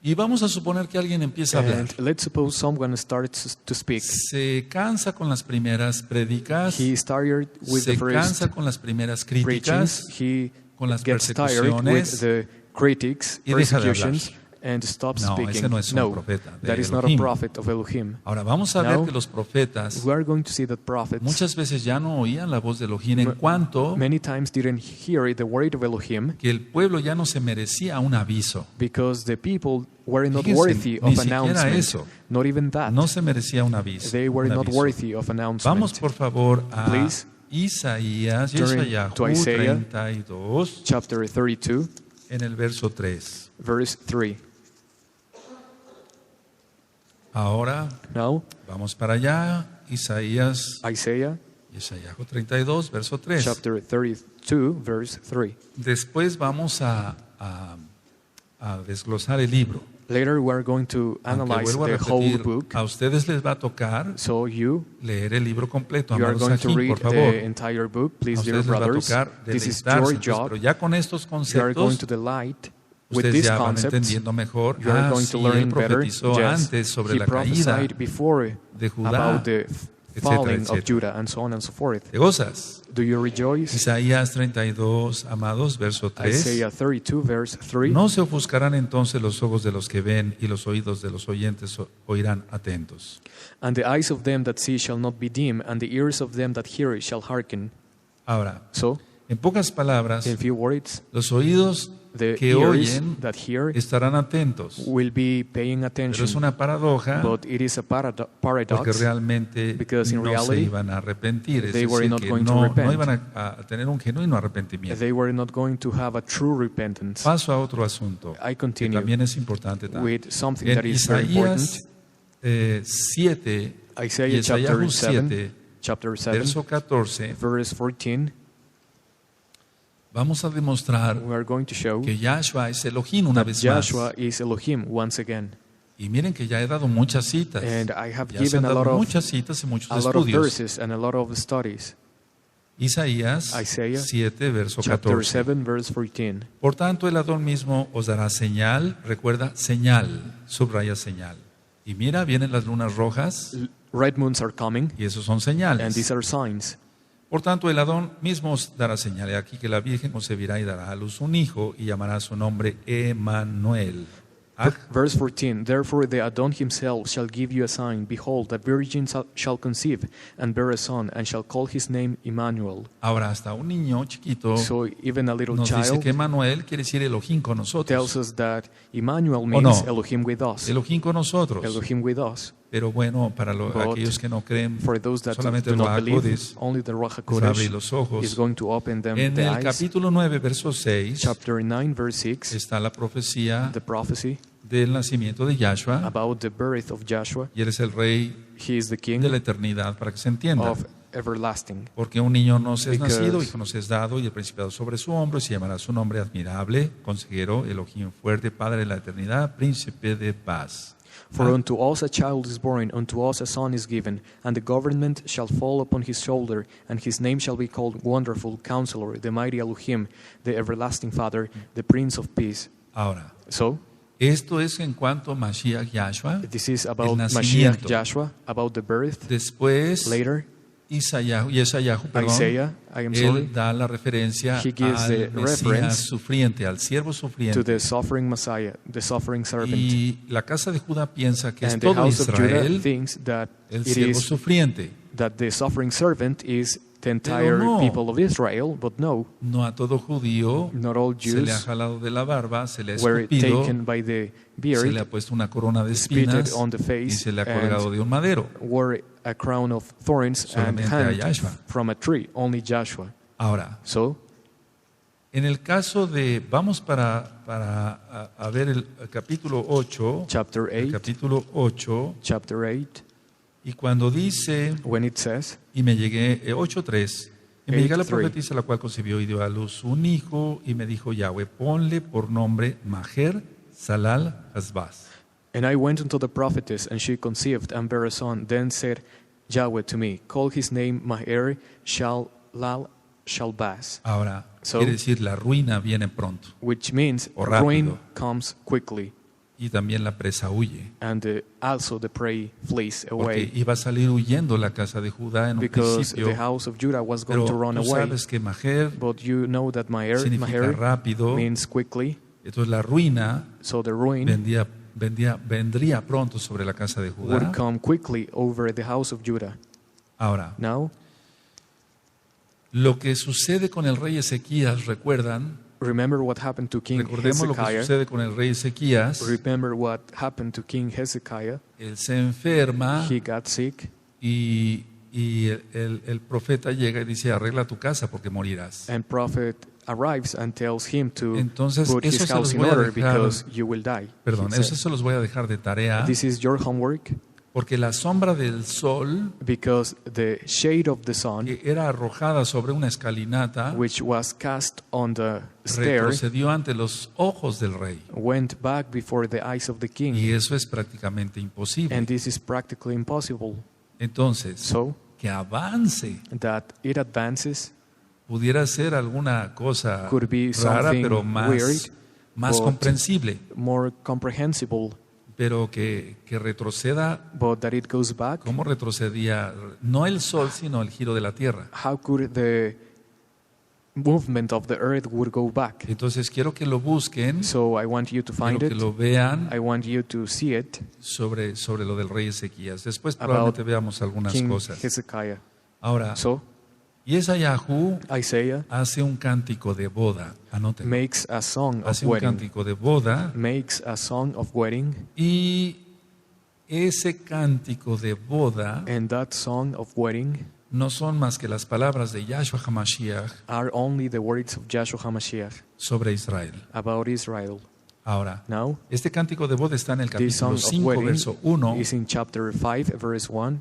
Y vamos a suponer que alguien empieza a hablar. And let's suppose someone starts to speak. Se cansa con las primeras prédicas, He started with se the first cansa con las primeras preachings. críticas, He con las gets tired with persecuciones the critics, y deja de persecutions, and stops No, speaking. ese no es un No, profeta de that is not a Elohim. prophet of Elohim. Ahora vamos a Now, ver que los profetas We are going to see that prophets muchas veces ya no oían la voz de Elohim en cuanto many times didn't hear the word of Elohim que el pueblo ya no se merecía un aviso. because the people were not Fíjense, worthy ni of siquiera announcement. eso. Not even that. No se merecía un aviso. They were un not aviso. worthy of announcement. Vamos por favor a Please, Isaías, turn Yeshayahu to Isaiah. 32, Chapter 32, en el verso 3. verse 3. Ahora Now, vamos para allá, Isaías, Isaiah, Yeshayahu 32, verso 3. chapter 32, verse 3. Después vamos a desglosar el libro. Later, we are going to Aunque analyze vuelvo a the whole repetir, book. a ustedes les va a tocar So you leer el libro completo, are amados going to aquí, read por favor. the entire book. A Please, dear ustedes les va a brothers, tocar this is deleitarse, your entonces, job. pero ya con estos You are going conceptos to delight with ustedes these ya van concepts. entendiendo mejor. You are going Sí, to él learn better. profetizó Yes, antes sobre he la caída prophesied before de Judá, about the etcétera, falling of etcétera. Judah and so on and so forth. ¿Te gozas? Do you rejoice? Isaías 32, amados, verso 3. Isaiah 32, verse 3. No se ofuscarán entonces los ojos de los que ven y los oídos de los oyentes oirán atentos. And the eyes of them that see shall not be dim, and the ears of them that hear shall hearken. Ahora, So, en pocas palabras, in few words, los oídos the que ears oyen that hear estarán atentos. will be paying Pero attention. es una paradoja But it is a porque paradox realmente because in no se reality, iban a arrepentir. Es they were decir, not que going to no repent. iban a tener un genuino arrepentimiento. they were not going to have a true repentance. Paso a otro asunto I que continue también es importante. with something En that is very important. Isaías 7, Isaiah chapter Yeshayahu 7, 7, chapter 7, verso 14, verse 14, vamos a demostrar we are going to show que Yahshua es Elohim una that vez más. Joshua is Elohim once again. Y miren que ya he dado muchas citas. And I have Ya se han given a dado lot of muchas citas y muchos a lot of estudios. verses and a lot of studies. Isaías Isaiah 7, verso Chapter 14. 7, verse 14. Por tanto, el Adón mismo os dará señal. Recuerda, señal. Subraya señal. Y mira, vienen las lunas rojas Red moons are coming, y esos son and señales. these are signs. Por tanto, el Adón mismo os dará señal. He aquí que la Virgen concebirá y dará a luz un hijo y llamará su nombre Emmanuel. Verse 14. Therefore the Adon himself shall give you a sign. Behold, a virgin shall conceive and bear a son, and shall call his name Emmanuel. Ahora, hasta un niño chiquito So even a little nos dice child que Emmanuel quiere decir Elohim con tells nosotros. us that Emmanuel ¿O means no? Elohim with us. Elohim con nosotros. Elohim with us. Pero bueno, para But aquellos que no creen, For those that solamente do el not Ruach believe, Kodesh only the Ruach les abre HaKodesh los ojos. is going to open them En the el eyes. capítulo 9, verso 6, Chapter 9, verse 6, está la profecía the prophecy del nacimiento de Yahshua. about the birth of Joshua. Y él es el rey He is the king de la eternidad, para que se entienda. of everlasting. Porque un niño nos es Because- nacido, hijo nos es dado, y el principado sobre su hombro, y se llamará su nombre admirable, consejero, Elohim fuerte, Padre de la eternidad, príncipe de paz. For unto us a child is born, unto us a son is given, and the government shall fall upon his shoulder, and his name shall be called Wonderful, Counselor, the Mighty Elohim, the Everlasting Father, the Prince of Peace. Ahora, So, esto es en cuanto a Mashiach Yahshua. this is El about Mashiach nacimiento. Joshua, about the birth. Después, Later, Isaías, perdón, Isaiah, I am sorry, él da la referencia He gives the al Mesías reference sufriente, al siervo to sufriente. the suffering Messiah, the suffering servant. Y la casa de Judá piensa que es And the todo house of Judah Israel thinks that el it siervo is sufriente. that the suffering servant is the entire no. people of Israel, but no, No a todo judío not all se le ha Jews jalado de la barba, se le ha were escupido, taken by the se le ha beard, puesto una corona de spitted espinas on the y face, se le ha colgado and de un madero. wore a crown of thorns and Solamente a hanged Yahshua. from a tree, only Joshua. Ahora, So, en el caso de, vamos a ver el capítulo 8, chapter el 8, capítulo 8, chapter 8, y cuando dice, when it says, y me llegué, 8:3, y me llegué a la 8:3. profetisa, la cual concibió y dio a luz un hijo, y me dijo Yahweh, ponle por nombre Maher Salal Hasbaz. And I went unto the prophetess, and she conceived and bare a son. Then said Yahweh to me, call his name Maher Shalbaz, Ahora, So- quiere decir la ruina viene pronto, which means O rápido. ruin comes quickly, y también la presa huye, and also the prey flees porque away, iba a salir huyendo la casa de Judá en un because principio, the house of Judah was going pero to run tú away. sabes que Maher But you know that Maher significa rápido, means quickly, entonces la ruina so the ruin vendría pronto sobre la casa de would Judá. come quickly over the house of Judah. Ahora, Now, lo que sucede con el rey Ezequías, ¿recuerdan? remember what happened to King Recordemos lo que Hezekiah. sucede con el rey Ezequías. Remember what happened to King Hezekiah. Él se enferma He got sick, y el profeta llega y dice, arregla tu casa porque morirás. and prophet arrives and tells him to Entonces, put eso his se house los in voy a order dejar- because you will die. Perdón, he eso said. se los voy a dejar de tarea, This is your homework, porque la sombra del sol because the shade of the sun, que era arrojada sobre una escalinata which was cast on the stair, retrocedió ante los ojos del rey. went back before the eyes of the king. Y eso es prácticamente imposible. And this is practically impossible. Entonces, So que avance that it advances pudiera ser alguna cosa could be rara, something pero más but- comprensible, more comprehensible, pero que retroceda. but that it goes back. ¿Cómo retrocedía? No el sol, sino el giro de la tierra. How could the movement of the earth would go back? Entonces quiero que lo busquen, So I want you to quiero find que it. lo vean I want you to see it sobre lo del rey Ezequías. Después About probablemente veamos algunas King cosas. Hezekiah. Ahora, So Yesayahu Isaiah hace un cántico de boda. Anótenlo. makes a song of Hace un wedding. cántico de boda Makes a song of wedding, y ese cántico de boda and that song of wedding no son más que las palabras de Yahshua HaMashiach are only the words of Joshua HaMashiach sobre Israel. about Israel. Ahora, Now, este cántico de boda está en el this song capítulo of 5, wedding verso 1. is in chapter 5, verse 1.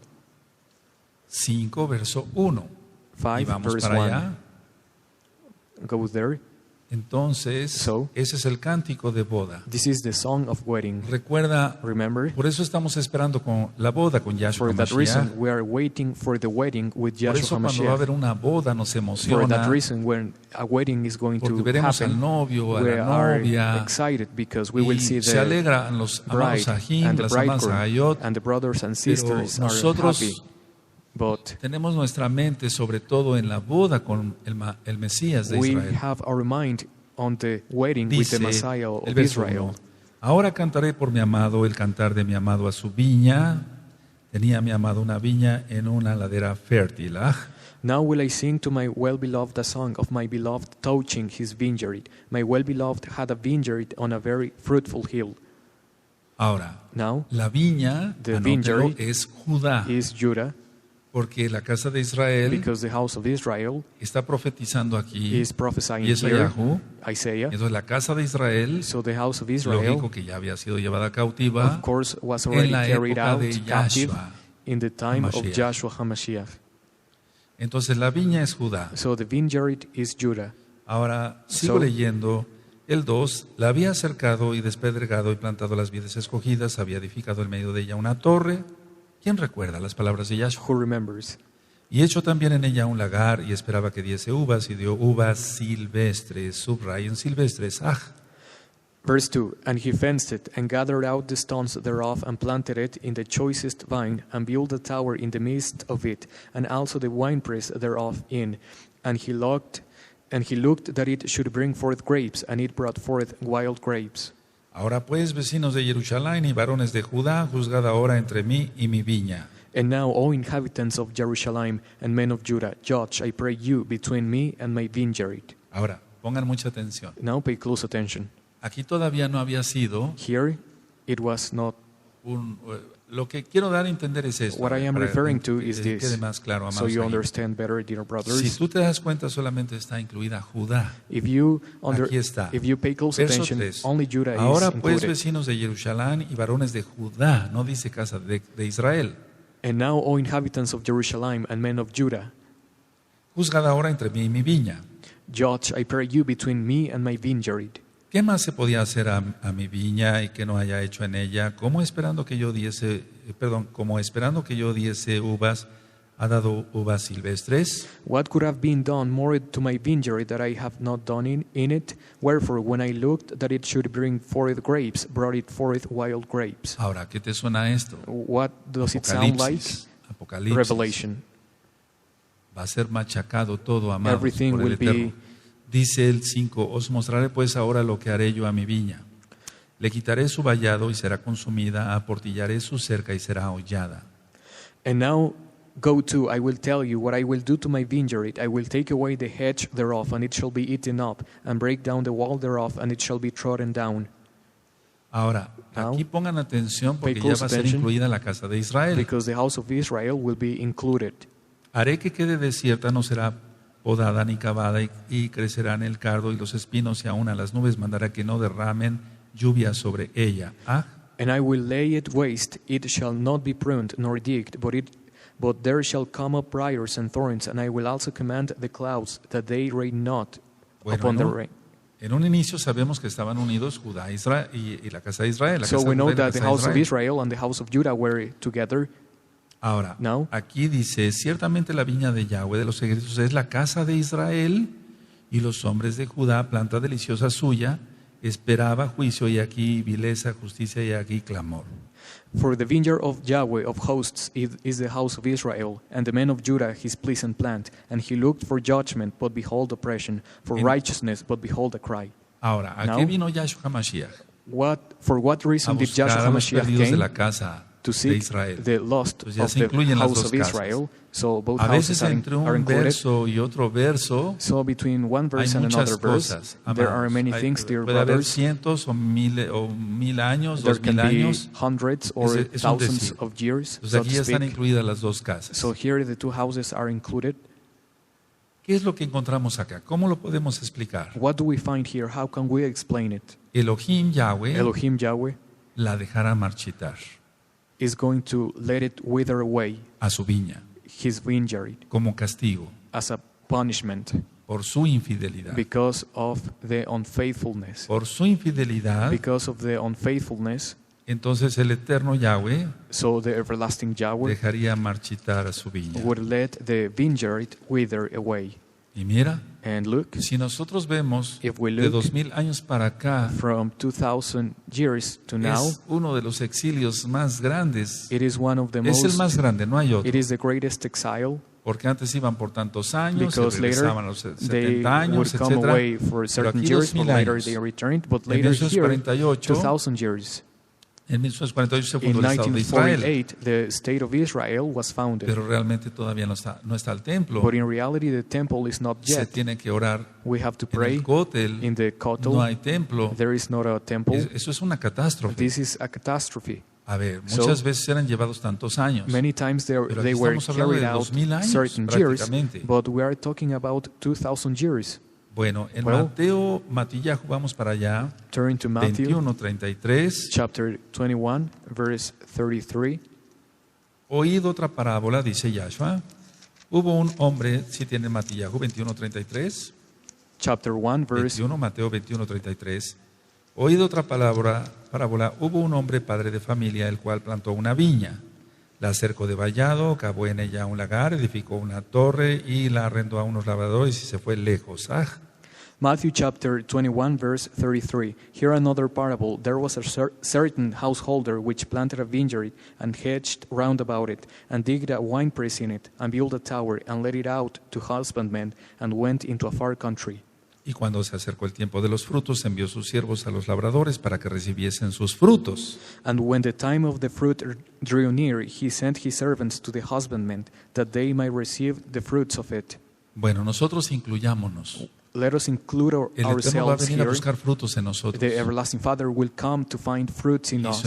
5, verso 1. Y 5, vamos verse para 1. allá. Go there. Entonces, So- ese es el cántico de boda. This is the song of wedding. Recuerda, Remember? por eso estamos esperando con la boda con Yahshua For that reason, HaMashiach. we are waiting for the wedding with Por Joshua eso cuando va a haber HaMashiach. una boda nos For that emociona, reason, when a wedding is going porque to veremos al happen, novio, a we la are novia, excited because we will y see se the alegran los amados bride Ahim, and the las amadas bridegroom Ahayot, and the brothers and pero sisters are nosotros happy. But tenemos nuestra mente sobre todo en la boda con el Mesías de we Israel. have our mind on the wedding with Dice the Messiah el of verso Israel. 1, ahora cantaré por mi amado el cantar de mi amado a su viña. Tenía mi amado una viña en una ladera fértil. Now will I sing to my well-beloved a song of my beloved touching his vineyard. My well-beloved had a vineyard on a very fruitful hill. Ahora, Now la viña, The anótelo, vineyard es Judá, is Judah, porque la casa de Israel because the house of Israel está profetizando aquí is prophesying y here, Yesayahu. Isaiah. Entonces la casa de Israel, So the house of Israel, lógico que ya había sido llevada cautiva of course, was en already la carried época out de captive Yahshua. in the time of Hamashiach. Joshua HaMashiach. Entonces la viña es Judá. So the vineyard is Judah. Ahora sigo So- leyendo el 2. La había cercado y despedregado y plantado las vides escogidas, había edificado en medio de ella una torre. ¿Quién recuerda las palabras de Yahshua? Who remembers? Y hecho también en ella un lagar y esperaba que diese uvas y dio uvas silvestres. Subrayen silvestres. Verse 2, and he fenced it, and gathered out the stones thereof, and planted it in the choicest vine, and built a tower in the midst of it, and also the winepress thereof in. And he looked that it should bring forth grapes, and it brought forth wild grapes. Ahora pues, vecinos de Jerusalén y varones de Judá, juzgad ahora entre mí y mi viña. And now, O inhabitants of Jerusalem and men of Judah, judge, I pray you, between me and my vineyard. Ahora, pongan mucha atención. Now pay close attention. Aquí todavía no había sido Here, it was not. lo que quiero dar a entender es esto. What I am para referring to que is quede this, más claro, so amados you ahí. understand better, dear Si brothers. tú te das cuenta, solamente está incluida Judá. If you Aquí está. if you pay close Verso attention, 3. only Judah Ahora is pues, included. vecinos de Jerusalén y varones de Judá, no dice casa de Israel. And now, O inhabitants of Jerusalem and men of Judah, Juzgad ahora entre mí y mi viña. judge, I pray you, between me and my vineyard. ¿Qué más se podía hacer a mi viña y que no haya hecho en ella? Como esperando que yo diese uvas, ha dado uvas silvestres. What could have been done more to my vineyard that I have not done in it? Wherefore, when I looked that it should bring forth grapes, brought it forth wild grapes. Ahora, ¿qué te suena esto? What does it sound like? Apocalipsis. Revelation. Va a ser machacado todo, amados, Everything por el will Eterno. be. Dice el 5, os mostraré pues ahora lo que haré yo a mi viña. Le quitaré su vallado y será consumida, aportillaré su cerca y será hollada. And now go to, I will tell you what I will do to my vineyard. I will take away the hedge thereof, and it shall be eaten up, and break down the wall thereof, and it shall be trodden down. Ahora, Now, aquí pongan atención porque pay ya close va a ser attention, incluida la casa de Israel. Because the house of Israel will be included. Haré que quede desierta, no será podada ni cavada, y crecerán el cardo y los espinos, y aún a las nubes mandará que no derramen lluvia sobre ella. And I will lay it waste, it shall not be pruned nor digged, but there shall come up briars and thorns, and I will also command the clouds that they rain not upon the rain. En un inicio sabemos que estaban unidos Judá Israel, y la casa de Israel. La So casa we de know Judá y la that the casa de house of Israel. Israel and the house of Judah were together. Ahora, Now, aquí dice, ciertamente la viña de Yahweh de los ejércitos es la casa de Israel, y los hombres de Judá, planta deliciosa suya, esperaba juicio, y aquí vileza, justicia, y aquí clamor. for the vineyard of Yahweh of hosts is the house of Israel, and the men of Judah his pleasant plant. And he looked for judgment, but behold oppression, for righteousness, but behold a cry. Ahora, ¿a Now, qué vino Yahshua HaMashiach? For what A reason did buscar Joshua a los HaMashiach perdidos de came? la casa To de seek Israel. the lost Entonces ya of se the incluyen las house dos of casas. Israel. So both A houses veces are entre un included. verso y otro verso So between one verse hay and muchas another verse, cosas. there are amados. many things, dear Puede haber brothers. cientos o mil años, There 2000 can be años. hundreds or Es un thousands decir. of years, Entonces so aquí to ya están speak. incluidas las dos casas. So here the two houses are included. ¿Qué es lo que encontramos acá? ¿Cómo lo podemos explicar? What do we find here? How can we explain it? Elohim Yahweh Elohim Yahweh la dejará marchitar is going to let it wither away, a su viña his vineyard, como castigo as a punishment por su infidelidad. because of the unfaithfulness. Por su infidelidad, Because of the unfaithfulness, entonces el eterno Yahweh so the everlasting Yahweh dejaría marchitar a su viña. would let the vineyard wither away. Y mira, And look, si nosotros vemos if we de look 2000 años para acá, from 2,000 years to now, es uno de los exilios más grandes. it is one of the Es el más most, grande, no hay otro. it is the greatest exile, Porque antes iban por tantos años, y because later regresaban a los they 70 años, would come etc. away for certain aquí years, but 2000 later años. they returned. But En later here, 1948, 2,000 years. en 1948 se In fundó el Estado de Israel, 1948, the state of Israel was founded. pero realmente todavía no está el templo. But in reality, the temple is not Se yet. tiene que orar We have to en el pray cótel, in the no Kotel. hay templo. There is not a temple. Eso es una catástrofe. This is a catastrophe. A ver, So, muchas veces eran llevados tantos años. Many times Pero they aquí were estamos hablando carried de out 2000 años, certain years, prácticamente. but we are talking about 2,000 years. Bueno, en Well, Matillahu, vamos para allá, Turn to Matthew 21:33. chapter 21, verse 33. Oíd otra parábola, dice Yahshua. Hubo un hombre, si tiene Matillahu 21:33. Chapter 1, verse 21, Mateo 21:33. Oíd otra parábola. Hubo un hombre padre de familia, el cual plantó una viña. La cercó de vallado, cavó en ella un lagar, edificó una torre y la arrendó a unos labradores y se fue lejos. Matthew chapter 21, verse 33. Here another parable. There was a certain householder which planted a vineyard and hedged round about it, and digged a winepress in it, and built a tower, and let it out to husbandmen, and went into a far country. Y cuando se acercó el tiempo de los frutos, envió sus siervos a los labradores para que recibiesen sus frutos. And when the time of the fruit drew near, he sent his servants to the husbandmen, that they might receive the fruits of it. Bueno, nosotros incluyámonos. Let us include El Eterno va a ourselves venir a here. buscar frutos en nosotros. The everlasting Father will come to find fruits in Y us.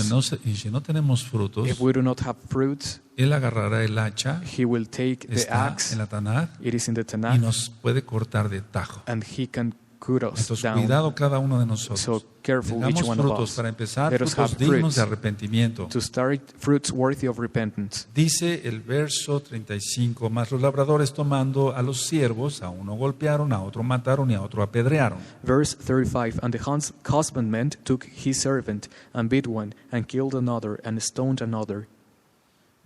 si no tenemos frutos, If we do not have fruits, Él agarrará el hacha, he will take the está axe. en la Tanaj, It is in the y Tanakh, nos puede cortar de tajo. and he can cut us Entonces, down. cuidado cada uno de nosotros. So careful each Tengamos one of frutos us. para empezar, Let us frutos have dignos fruits de arrepentimiento. to start fruits worthy of repentance. Dice el verso 35, mas los labradores tomando a los siervos, a uno golpearon, a otro mataron y a otro apedrearon. Verse 35, and the husbandman took his servant, and beat one, and killed another, and stoned another.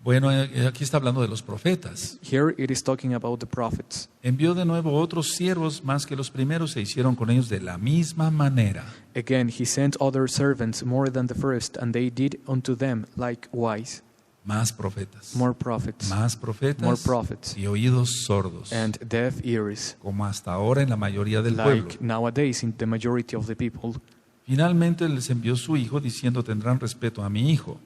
Bueno, aquí está hablando de los profetas. Here it is talking about the prophets. Envió de nuevo otros siervos más que los primeros e hicieron con ellos de la misma manera. Again, he sent other servants more than the first, and they did unto them likewise. Más profetas. More prophets, Más profetas more prophets, y oídos sordos, and deaf ears, como hasta ahora en la mayoría del pueblo. like nowadays in the majority of the people. Finalmente les envió su hijo diciendo tendrán respeto a mi hijo.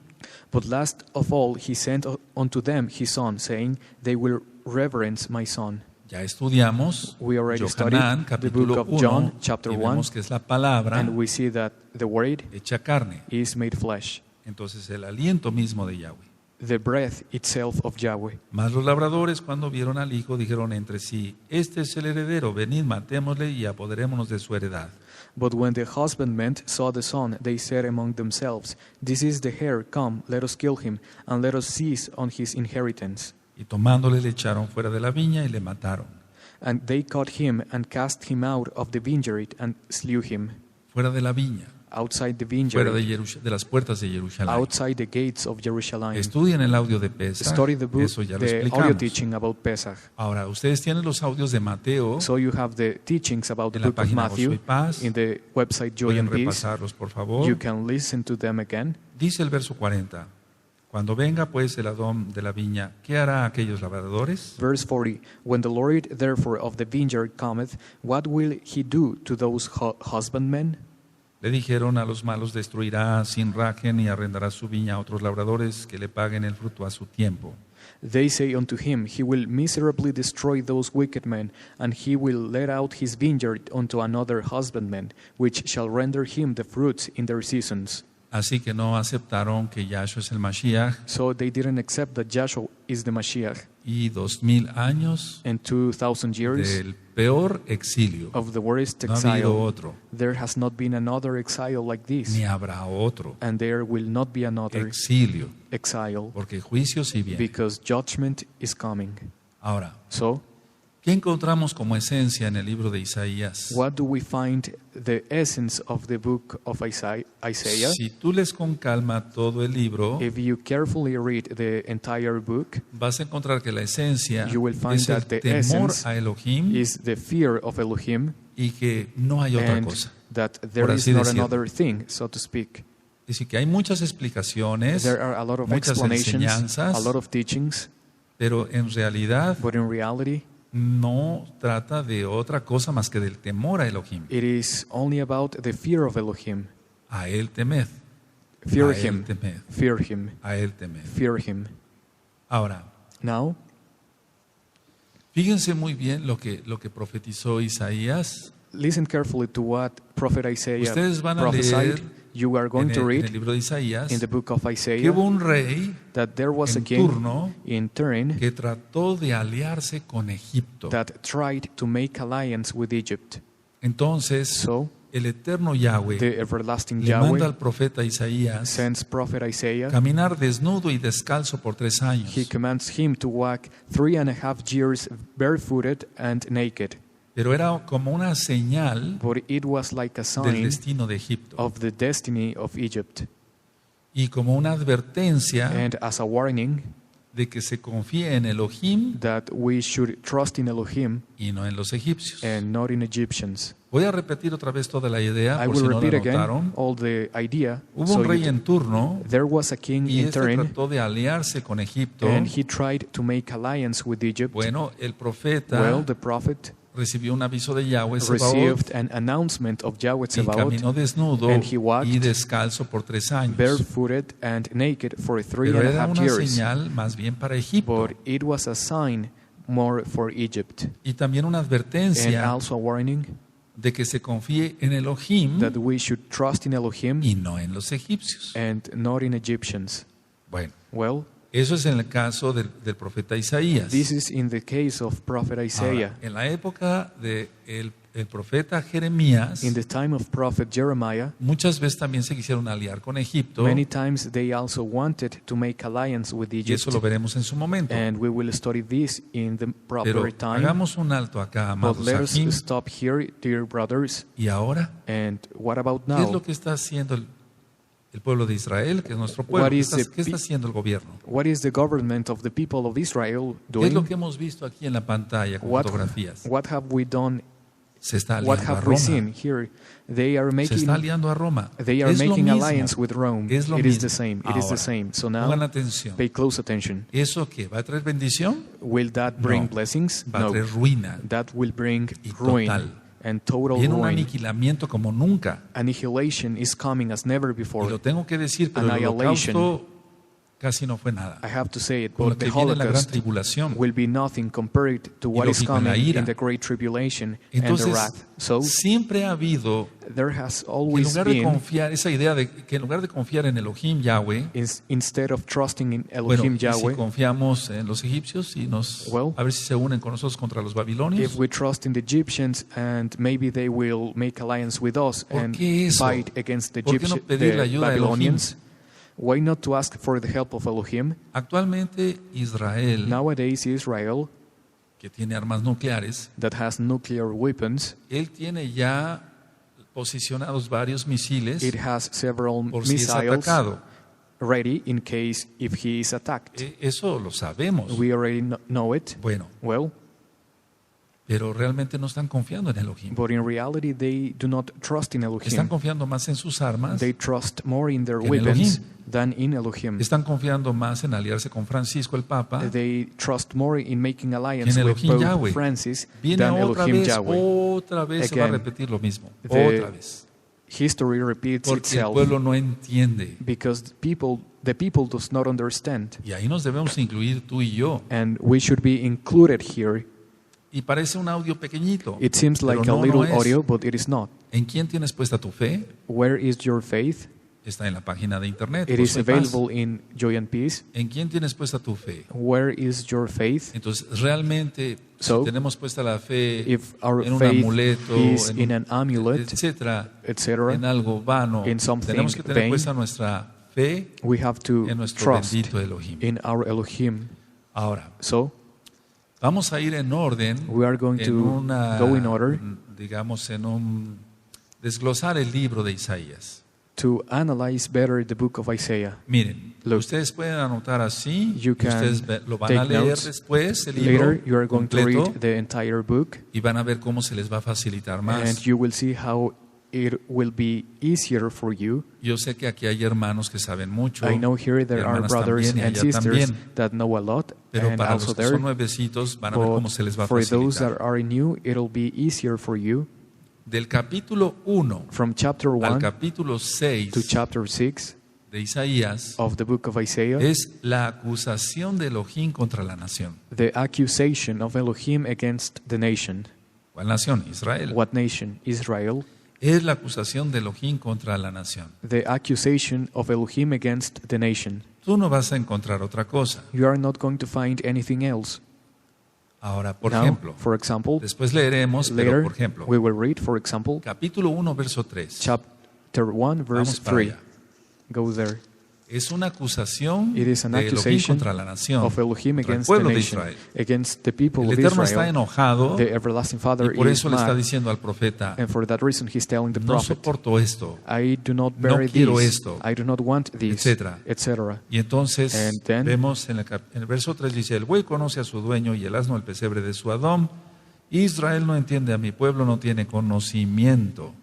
But last of all, he sent unto them his son, saying, they will reverence my son. Ya estudiamos We already Johanán, studied the capítulo book of 1, John, chapter y 1, vemos que es la palabra and we see that the word hecha carne. is made flesh, Entonces el aliento mismo de Yahweh. the breath itself of Yahweh. Mas los labradores cuando vieron al hijo dijeron entre sí, este es el heredero, venid, matémosle y apoderémonos de su heredad. But when the husbandmen saw the son, they said among themselves, this is the heir, come, let us kill him, and let us seize on his inheritance. Y tomándole le echaron fuera de la viña y le mataron. And they caught him, and cast him out of the vineyard, and slew him. Fuera de la viña, Outside the fuera vineyard, de las puertas de Jerusalén. outside the gates of Jerusalem. Estudien el audio de Pesach, Study the book, eso ya lo the audio explicamos. teaching about Pesach. Ahora, ustedes tienen los audios de Mateo So you have the teachings about the en la book of página Gozo y Matthew Paz. in the website Joy Pueden and Peace. repasarlos, por favor. You can listen to them again. Dice el verso 40, cuando venga pues el Adón de la viña, ¿qué hará a aquellos labradores? Verse 40, when the Lord therefore of the vineyard cometh, what will he do to those husbandmen? Le dijeron a los malos, destruirá sin rajen y arrendará su viña a otros labradores que le paguen el fruto a su tiempo. They say unto him, he will miserably destroy those wicked men, and he will let out his vineyard unto another husbandman, which shall render him the fruits in their seasons. Así que no aceptaron que Yahshua es el Mashiach So they didn't accept that Joshua is the Mashiach, y 2000 años and 2,000 years del peor exilio. of the worst No ha habido exile. otro, There has not been another exile like this, ni habrá otro and there will not be another exilio, exile, porque juicio sí viene. because judgment is coming. Ahora, So, ¿qué encontramos como esencia en el libro de Isaías? what do we find the essence of the book of Isaiah? Si tú lees con calma todo el libro, If you carefully read the entire book, vas a encontrar que la esencia you will find es el that the temor essence a Elohim is the fear of Elohim, y que no hay otra and cosa. that there por is así not decirlo. another thing, so to speak. Es decir, que hay muchas explicaciones, There are a lot of muchas explanations, enseñanzas, a lot of teachings, pero en realidad but in reality, no trata de otra cosa más que del temor a Elohim. it is only about the fear of Elohim. A él temed, Fear a él him, temed, fear him, a él temed. fear him. Ahora, Now, fíjense muy bien lo que profetizó Isaías. listen carefully to what Prophet Isaiah Ustedes van a prophesied. leer You are going en to el read libro de Isaías in the book of que Isaiah hubo un rey that there was a en king turno in turn que trató de aliarse con Egipto. that tried to make alliance with Egypt. Entonces, So, el eterno Yahweh the everlasting le manda Yahweh al profeta Isaías sends Prophet Isaiah. caminar desnudo y descalzo por 3 años. He commands him to walk 3.5 years barefooted and naked. Pero era como una señal But it was like a del sign destino de Egipto of the destiny of Egypt, y como una advertencia and as a warning de que se confíe en Elohim that we should trust in Elohim y no en los egipcios. and not in Egyptians. Voy a repetir otra vez toda la idea I por si will no repeat la again notaron. all the idea. Hubo So un rey en turno there was a king y in este turn, trató de aliarse con Egipto. and he tried to make alliance with Egypt. Bueno, el profeta Well, the prophet recibió un aviso de Yahweh Sebaot received an announcement of Yahweh y Tsebaot, caminó desnudo and he walked y descalzo por 3 años. barefooted and naked for three Pero and a era half una years. señal más bien para Egipto But it was a sign more for Egypt, y también una and advertencia also a warning de que se confíe en Elohim that we should trust in Elohim y no en los egipcios. and not in Egyptians. Bueno, Well, eso es en el caso del profeta Isaías. this is in the case of prophet Isaiah. Ahora, en la época del el profeta Jeremías, In the time of prophet Jeremiah, muchas veces también se quisieron aliar con Egipto, many times they also wanted to make alliance with y Egypt, eso lo veremos en su momento. and we will study this in the Pero proper time. hagamos un alto acá, But amados let us Sahim. stop here, dear brothers. Y ahora, And what about ¿qué es now? lo que está haciendo el pueblo de Israel, que es nuestro pueblo? What ¿Qué is está, the qué está haciendo el gobierno? What is the government of the people of Israel ¿Qué es lo doing? que hemos visto aquí en la pantalla con What, fotografías? what have we done? Se está What aliando a have we Roma. seen here? They are Se making está aliando a Roma. they are Es lo making mismo. alliance with Rome. Es lo It is mismo. the same. It is the Ahora, same. So Pongan now atención. pay close attention. ¿Eso qué? ¿Va a traer bendición? Will that bring No. blessings? Va a traer No. ruina. That will bring Y ruin total. and total Viene un ruin. aniquilamiento como nunca. Annihilation is coming as never Y before. lo tengo que decir, pero el Annihilation. holocausto casi no fue nada. I have to say it, Con lo but the que viene la gran Holocaust tribulación. will be nothing compared to what is lógico, en la coming ira. in the Great Tribulation and the Entonces, wrath. So siempre ha habido, there has que en always lugar de been, confiar, esa idea de que en lugar de confiar en Elohim, Yahweh, instead of trusting in bueno, Elohim y si Yahweh, confiamos en los egipcios y Well, a ver si se unen con nosotros contra los babilonios. if we trust in the Egyptians and maybe they will make alliance with us ¿Por and qué eso? fight against the, ¿Por qué no pedir la ayuda de Babylonians, why not to ask for the help of Elohim? Actualmente Israel, Nowadays Israel, que tiene armas nucleares, that has nuclear weapons, él tiene ya posicionados varios misiles it has several por si es missiles atacado. ready in case if he is attacked. Eso lo sabemos. We already know it. Bueno, Well, pero realmente no están confiando en Elohim. but in reality they do not trust in Están Elohim. confiando más en sus armas, They trust more in their que en weapons Elohim. than in Elohim. están confiando más en aliarse con Francisco el Papa. They trust more in making alliance En with Elohim Pope Yahweh. Francis Viene than otra Elohim vez, Yahweh. otra vez se va a Again, repetir lo mismo, the- otra vez. History repeats Porque el itself pueblo no entiende. because the people does not understand, Y ahí nos debemos incluir tú y yo. and we should be included here. Y parece un audio pequeñito. It seems pero like no, a no little es. audio, but it is not. ¿En quién tienes puesta tu fe? Where is your faith? Está en la página de internet. It is Gozo y Paz. available in Joy and Peace. ¿En quién tienes puesta tu fe? Where is your faith? Entonces, realmente, So, si tenemos puesta la fe If our en un faith amuleto, is en in an amulet, etcétera, etc., en algo vano, in something tenemos que tener vain, puesta nuestra fe we have to en nuestro trust bendito Elohim. in our Elohim. Ahora, So, vamos a ir en orden, we are going en to una, go in order digamos, en un desglosar el libro de Isaías. to analyze better the book of Isaiah. Miren, Look. ustedes pueden anotar así, You can ustedes lo van a take leer notes. después, el libro Later, you are going to completo, read the entire book, y van a ver cómo se les va a facilitar and más. you will see how it will be easier for you. Yo sé que aquí hay hermanos que saben mucho, I know here there are hermanas brothers también, y and allá sisters también, that know a lot, pero and para also los que there. son nuevecitos van a ver cómo se les va a For those that facilitar. are new, it'll be easier for you. Del capítulo 1 From chapter al 1 capítulo 6 to chapter 6 de Isaías of the book of Isaiah, es la acusación de Elohim contra la nación. the accusation of Elohim against the nation. ¿Cuál nación? Israel. What nation? Israel. Es la acusación de Elohim contra la nación. The accusation of Elohim against the nation. Tú no vas a encontrar otra cosa. You are not going to find anything else. Ahora, por Now, ejemplo, for example, después leeremos, pero later por ejemplo, we will read, for example, capítulo 1, verso 3. chapter 1, verse Vamos para 3. allá. Go there. Es una acusación It is an de Elohim accusation contra la nación, of Elohim contra el against the pueblo de nation, Israel. against the people El of Eterno está Israel. enojado The everlasting y Father por is eso le está mad, diciendo al profeta, and for that reason he's telling the no prophet, soporto esto, I do not no bear quiero this, esto, I do not want this, etcétera. etc. Y entonces And then- vemos en el verso 3 dice, el buey conoce a su dueño y el asno el pesebre de su Adón, Israel no entiende, a mi pueblo no tiene conocimiento.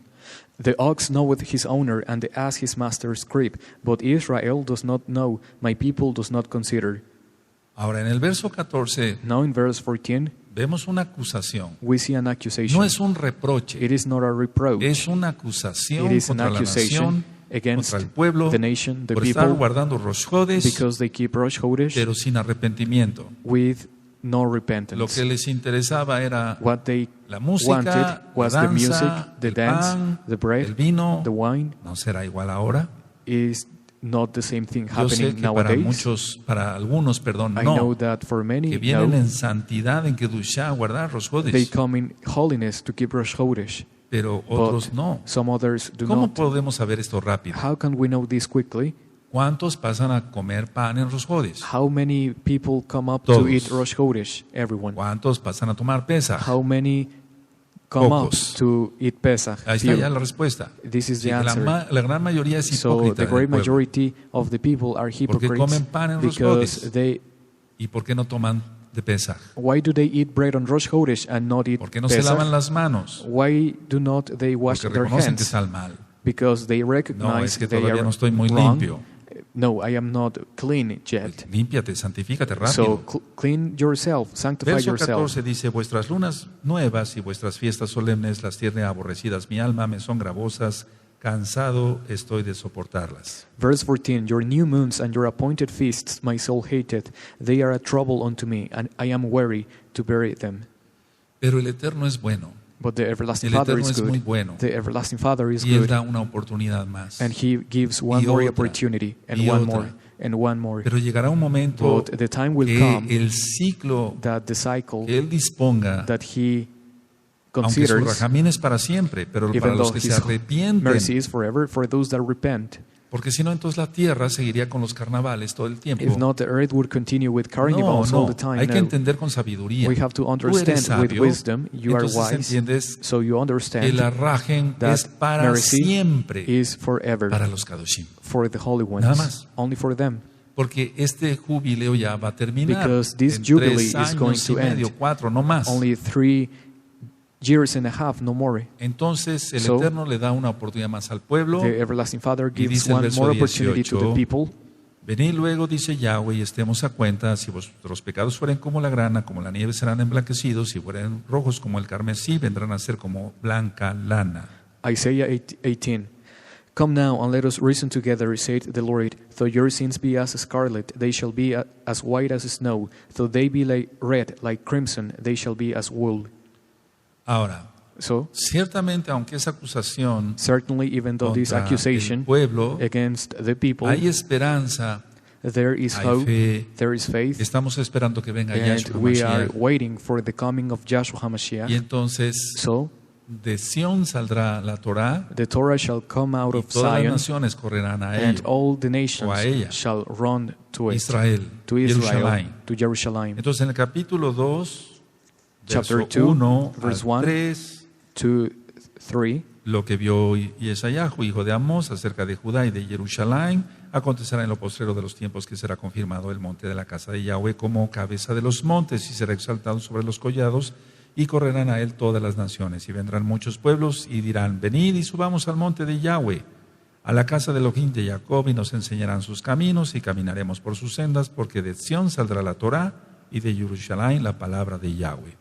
The ox knoweth his owner, and the ass his master's crib. But Israel does not know, my people does not consider. Ahora, en el verso 14 Now in verse 14, vemos una acusación. we see an accusation. No es un reproche, It is not a reproach. es una acusación It is an contra la accusation nación, against contra el pueblo, the nation, the por estar people, guardando Rosh Chodesh, because they keep Rosh Chodesh pero sin arrepentimiento. with no Lo repentance. que les interesaba era What they la wanted música, was la the music, danza, the el dance, pan, the bread, el vino. the wine. ¿No será igual ahora? Is not the same thing Yo sé happening que para nowadays. algunos, I know no, that for many, que vienen no, en santidad, en Kedushá, a guardar Rosh they Chodesh, come in holiness to keep Rosh Chodesh, pero but otros no. some others do ¿Cómo not. podemos saber esto rápido? How can we know this quickly? ¿Cuántos pasan a comer pan en Rosh Chodesh? How many people come up to Todos. eat Rosh Chodesh? Everyone. ¿Cuántos pasan a tomar Pesaj? How many come Pocos. up to eat Pesach? Ahí está Few. ya la respuesta. This is Sí, the la answer. gran mayoría es So hipócrita the del great pueblo. majority of the people are hypocrites comen pan en Rosh because Chodesh. they. ¿Y por qué no toman de Pesaj? Why do they eat bread on Rosh Chodesh and not eat ¿Por qué no se Pesach? lavan las manos? Why do not they wash Porque their reconocen que hands? están mal. Because they No, recognize es que they todavía are no estoy muy wrong. limpio. No, I am not clean yet. Límpiate, santifícate rápido. So clean yourself, sanctify Verso yourself. 14 dice, vuestras lunas nuevas y vuestras fiestas solemnes las tiene aborrecidas mi alma, me son gravosas, cansado estoy de soportarlas. Verse 14, your new moons and your appointed feasts my soul hated. They are a trouble unto me, and I am weary to bear them. Pero el Eterno es bueno But the everlasting El Father Eterno is es muy good. bueno. The everlasting Father is y Él good. da una oportunidad más. And He gives one Y more otra, opportunity, and y one otra. more, and one more. Pero llegará un momento But the time will que come el ciclo that the cycle que Él disponga, that He aunque su considers, rajamín es para siempre, pero para even los though que se His arrepienten, mercy is forever, for those that repent. porque si no, entonces la tierra seguiría con los carnavales todo el tiempo. If not, the earth would continue with No, carnivals all no, the time. hay que No. entender con sabiduría. We have to Tú eres understand with sabio, wisdom. You are entonces wise, entiendes so you que understand el rajen that es para mercy siempre is forever para los kadoshim. for the holy ones, Nada más. only for them. Porque este jubileo ya va a terminar Because this en jubilee 3 is años going y to medio, end. 4, no más. Only 3 years and a half, no more. Entonces el So, Eterno le da una oportunidad más al pueblo. The everlasting Father Y gives dice el one verso more opportunity to 18, the people. Venid luego, dice Yahweh, y estemos a cuenta, si vuestros pecados fueren como la grana, como la nieve serán emblanquecidos, si fueren rojos como el carmesí, vendrán a ser como blanca lana. Isaiah 18. Come now and let us reason together, saith the Lord. Though your sins be as scarlet, they shall be as white as snow. Though they be like red like crimson, they shall be as wool. Ahora, So, ciertamente, aunque esa acusación certainly, even though this contra el accusation pueblo, against the people, hay esperanza, there is hay hope, fe. there is faith, Estamos esperando que venga and Yahshua we are Mashiach. waiting for the coming of Joshua Y HaMashiach. entonces So, de Sión saldrá la Torá the Torah shall come out y of todas las Zion, naciones correrán a and él. all the o a nations ella. shall run to it, Israel, to Israel, Jerusalén. to Jerusalem. Entonces en el capítulo 2, Chapter verso 2, 1 verse al 1. 3, 2, 3. lo que vio Yesayahu, hijo de Amós, acerca de Judá y de Jerusalén, acontecerá en lo postrero de los tiempos que será confirmado el monte de la casa de Yahweh como cabeza de los montes y será exaltado sobre los collados y correrán a él todas las naciones y vendrán muchos pueblos y dirán, venid y subamos al monte de Yahweh, a la casa de Elohim de Jacob y nos enseñarán sus caminos y caminaremos por sus sendas porque de Sión saldrá la Torá y de Jerusalén la palabra de Yahweh.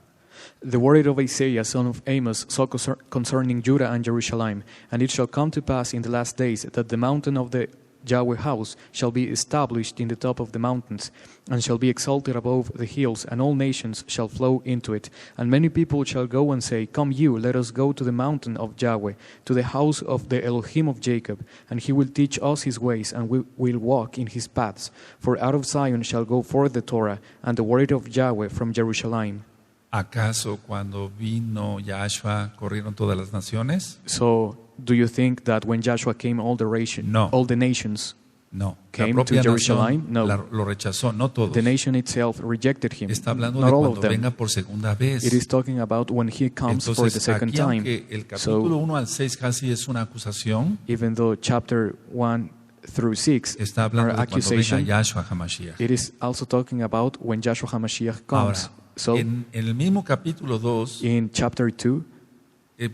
The word of Isaiah, son of Amos, saw concerning Judah and Jerusalem. And it shall come to pass in the last days that the mountain of the Yahweh house shall be established in the top of the mountains, and shall be exalted above the hills, and all nations shall flow into it. And many people shall go and say, Come you, let us go to the mountain of Yahweh, to the house of the Elohim of Jacob, and he will teach us his ways, and we will walk in his paths. For out of Zion shall go forth the Torah, and the word of Yahweh from Jerusalem. ¿Acaso cuando vino Yahshua corrieron todas las naciones? So, do you think that when Joshua came, all No. the nations, No. Came La propia to Jerusalem? nación No. lo rechazó, no todos. the nation itself rejected him? Está hablando Not de all cuando of them. venga por segunda vez. It is talking about when he comes for the Entonces, second aquí, time. aunque el capítulo So, 1 al 6 casi es una acusación, even though chapter 1 through 6 está are hablando de cuando venga accusation, Yahshua HaMashiach. it is also talking about when Joshua HaMashiach Ahora, comes. So, en el mismo capítulo 2 in chapter 2,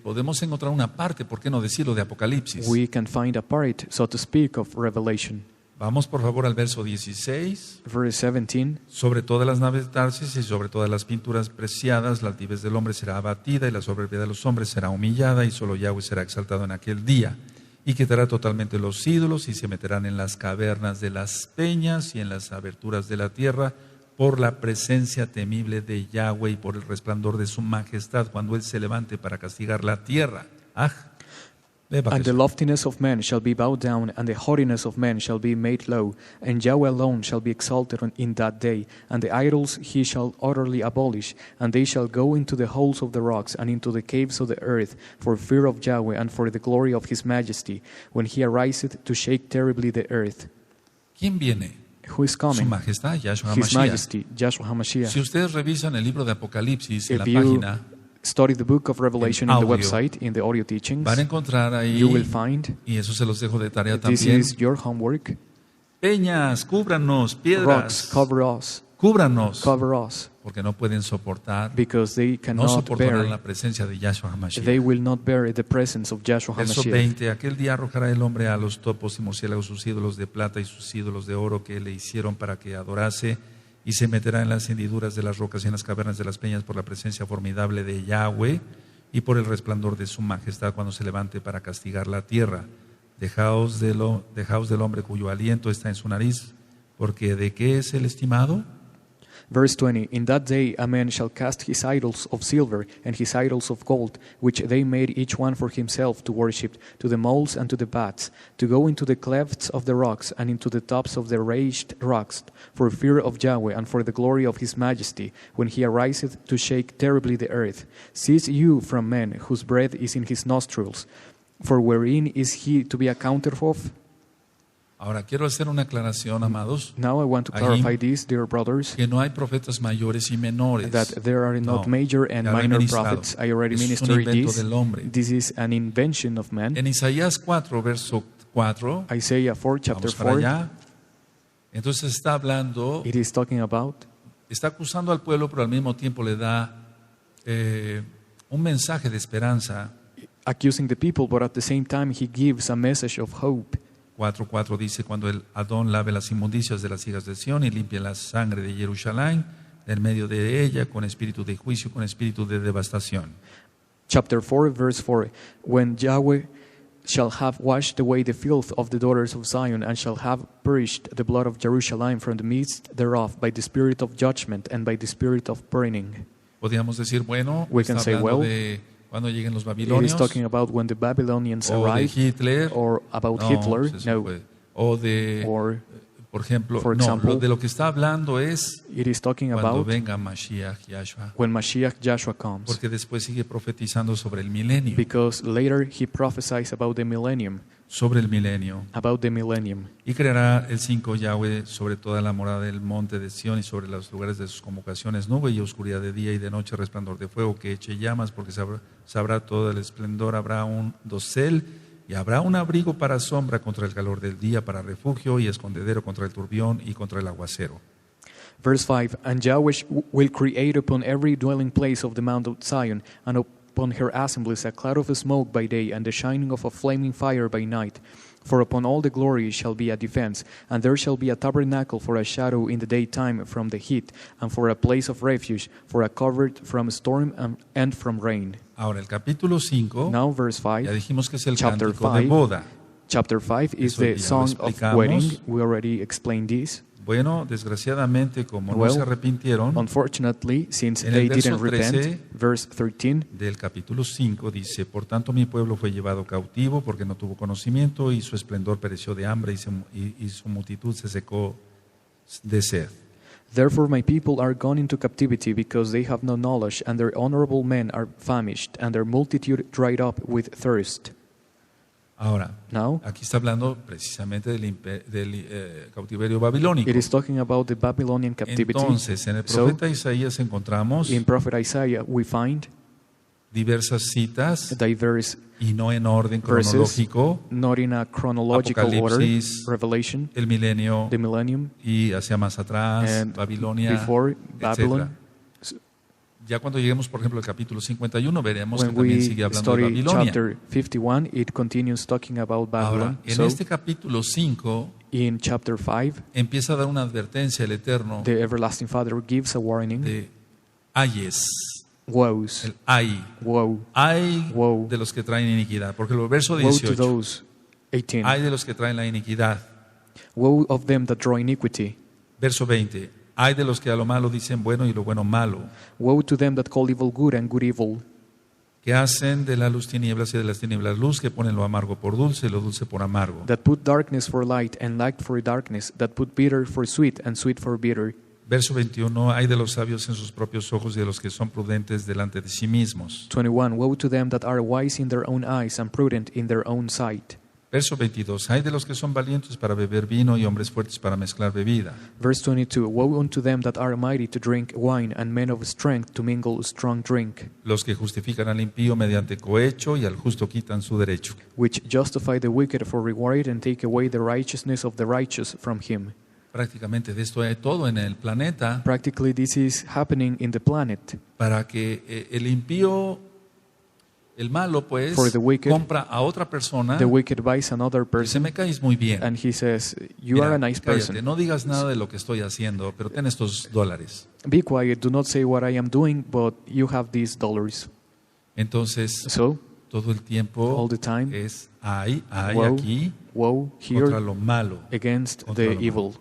podemos encontrar una parte, ¿por qué no decirlo?, de Apocalipsis. we can find a part, so to speak, of Revelation. Vamos por favor al verso 16. Verse 17. Sobre todas las naves de Tarsis y sobre todas las pinturas preciadas, la altivez del hombre será abatida y la soberbia de los hombres será humillada y solo Yahweh será exaltado en aquel día. Y quitará totalmente los ídolos y se meterán en las cavernas de las peñas y en las aberturas de la tierra por la presencia temible de Yahweh y por el resplandor de su majestad cuando Él se levante para castigar la tierra. And the loftiness of men shall be bowed down, and the haughtiness of men shall be made low, and Yahweh alone shall be exalted in that day, and the idols he shall utterly abolish, and they shall go into the holes of the rocks and into the caves of the earth, for fear of Yahweh and for the glory of his majesty, when he ariseth to shake terribly the earth. ¿Quién viene? Who is Su coming? majestad, Yahshua His HaMashiach. Majesty, Yahshua HaMashiach. Si ustedes revisan el libro de Apocalipsis en If la you página, study the book of Revelation in the audio, website, in the audio teachings, van a encontrar ahí, you will find, y eso se los dejo de tarea this también, is your homework, peñas, cúbranos, rocks, piedras, cúbranos, cover us, porque no pueden soportar, because they no cannot soportarán bear, la presencia de Yahshua HaMashiach. they will not bear the presence of Yahshua Verso HaMashiach. 20, aquel día arrojará el hombre a los topos y murciélagos sus ídolos de plata y sus ídolos de oro que le hicieron para que adorase, y se meterá en las hendiduras de las rocas y en las cavernas de las peñas por la presencia formidable de Yahweh y por el resplandor de su majestad cuando se levante para castigar la tierra. Dejaos del hombre cuyo aliento está en su nariz, porque ¿de qué es el estimado? Verse 20, in that day a man shall cast his idols of silver and his idols of gold, which they made each one for himself to worship, to the moles and to the bats, to go into the clefts of the rocks and into the tops of the raised rocks, for fear of Yahweh and for the glory of his majesty, when he ariseth to shake terribly the earth. Cease you from men, whose breath is in his nostrils, for wherein is he to be accounted of? Ahora quiero hacer una aclaración, amados, Now I want to clarify this, dear brothers, que no hay profetas mayores y menores. that there are not No, major and ya lo he minor ministrado. prophets. I already Es un ministered invento this. del hombre. This is an invention of man. En Isaías 4, verso 4, Isaiah 4, chapter vamos para 4, allá. Entonces está hablando, it is talking about, está acusando al pueblo, pero al mismo tiempo le da un mensaje de esperanza. accusing the people, but at the same time he gives a message of hope. 4:4 dice, cuando el Adón lave las inmundicias de las hijas de Sión y limpie la sangre de Jerusalén, en medio de ella, con espíritu de juicio, con espíritu de devastación. Chapter 4, verse 4, when Yahweh shall have washed away the filth of the daughters of Zion, and shall have purged the blood of Jerusalem from the midst thereof, by the spirit of judgment and by the spirit of burning. Podríamos decir, bueno, We está can say, hablando well, de cuando lleguen los It is babilonios, talking about when the Babylonians o de arrive, Hitler, or about no, Hitler, pues eso no, puede. O de, or por ejemplo, for no, example, de lo que está hablando es it is talking cuando about venga Mashiach, Yahshua, when Mashiach Joshua comes, porque después sigue profetizando sobre el milenio, because later he prophesies about the millennium, sobre el milenio. Y creará el 5 Yahweh sobre toda la morada del monte de Sión y sobre los lugares de sus convocaciones, nube y oscuridad de día y de noche, resplandor de fuego que eche llamas, porque sabrá todo el esplendor, habrá un dosel y habrá un abrigo para sombra contra el calor del día, para refugio y escondedero contra el turbión y contra el aguacero. Verse 5, and Yahweh will create upon every dwelling place of the Mount of Zion, and upon her assemblies a cloud of smoke by day, and the shining of a flaming fire by night. For upon all the glory shall be a defense, and there shall be a tabernacle for a shadow in the daytime from the heat, and for a place of refuge, for a covert from storm and from rain. Ahora, el capítulo 5, Now, verse 5, ya dijimos que es el chapter cántico de 5, boda. chapter 5 is Eso ya the lo song of explicamos. wedding. We already explained this. Bueno, desgraciadamente, como no Well, se arrepintieron, Unfortunately, since En they el verso didn't repent, 13, verse 13, del capítulo 5 dice, por tanto mi pueblo fue llevado cautivo porque no tuvo conocimiento y su esplendor pereció de hambre y su multitud se secó de sed. therefore my people are gone into captivity because they have no knowledge, and their honorable men are famished, and their multitude dried up with thirst. Ahora, Now, aquí está hablando precisamente del cautiverio babilónico. it is talking about the Babylonian captivity. Entonces, en el So, profeta Isaías encontramos in Prophet Isaiah, we find diversas citas diverse y no en orden verses, cronológico, not in a chronological order, Apocalipsis, Revelation, el milenio the millennium, y hacia más atrás, and Babilonia, before etc. Babylon, Ya cuando lleguemos, por ejemplo, al capítulo 51, veremos que When también we sigue hablando de study Babilonia. chapter 51, it continues talking about Babylon. Ahora, en So, este capítulo 5 in chapter 5, empieza a dar una advertencia el Eterno the everlasting Father gives a warning. de ayes, Woes, el ay. woe, Ay Woe. de los que traen iniquidad. Porque el verso woe to 18, those, 18, ay de los que traen la iniquidad. woe of them that draw iniquity, Verso 20, ay de los que a lo malo dicen bueno y lo bueno malo, woe to them that call evil good and good evil, que hacen de la luz tinieblas y de las tinieblas luz, que ponen lo amargo por dulce y lo dulce por amargo. that put darkness for light and light for darkness, that put bitter for sweet and sweet for bitter. Verso 21, hay de los sabios en sus propios ojos y de los que son prudentes delante de sí mismos. 21, woe to them that are wise in their own eyes and prudent in their own sight. Verso 22, hay de los que son valientes para beber vino y hombres fuertes para mezclar bebida. Verse 22, woe unto them that are mighty to drink wine and men of strength to mingle strong drink, Los que justifican al impío mediante cohecho y al justo quitan su derecho. which justify the wicked for reward and take away the righteousness of the righteous from him. Prácticamente de esto hay todo en el planeta Practically, this is happening in the planet. para que el impío, el malo, pues, For the wicked, compra a otra persona The wicked buys another y dice, person me caes muy bien. and he says, you Mira, are a nice cállate, person. no digas nada de lo que estoy haciendo, pero ten estos dólares. Be quiet, do not say what I am doing, but you have these dollars. Entonces, So, todo el tiempo all the time, es hay woe, aquí woe contra here lo malo. against contra the lo malo. evil.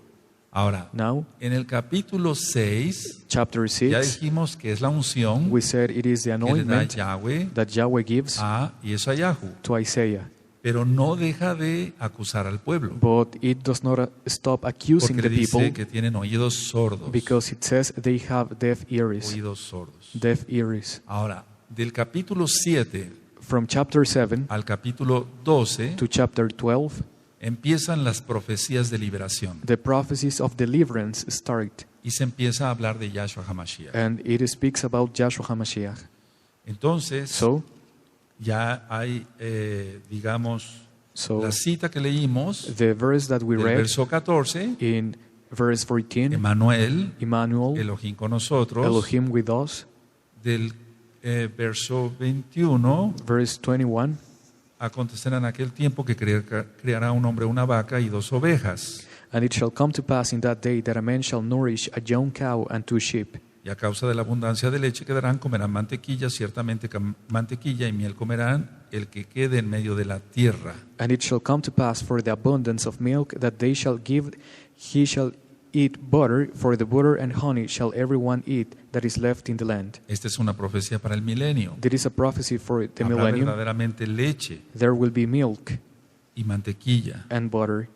Ahora, Now, en el capítulo 6, chapter ya 6, dijimos que es la unción we said it is the que le da anointment Yahweh that Yahweh gives a Yesayahu, to Isaiah. pero no deja de acusar al pueblo, But it does not stop accusing porque the le dice people que tienen oídos sordos. because it says they have deaf ears. Oídos sordos. Deaf ears. Ahora, del capítulo 7 From chapter 7 al capítulo 12 to chapter 12, empiezan las profecías de liberación the prophecies of deliverance start, y se empieza a hablar de Yahshua HaMashiach. and it speaks about Joshua HaMashiach. Entonces, So, ya hay, digamos, so la cita que leímos the verse that we del read verso 14, in verse 14, Emmanuel, Emmanuel, Elohim con nosotros, Elohim with us, del verso 21, verse 21, acontecerá en aquel tiempo que criará un hombre una vaca y dos ovejas, and it shall come to pass in that day that a man shall nourish a young cow and 2 sheep. y a causa de la abundancia de leche que darán, comerán mantequilla, ciertamente mantequilla y miel comerán el que quede en medio de la tierra. And it shall come to pass for the abundance of milk that they shall give, he shall eat butter, for the butter and honey shall everyone eat that is left in the land. Esta es una profecía para el milenio. There is a prophecy for the Habrá millennium. verdaderamente leche There will be milk y mantequilla. and butter.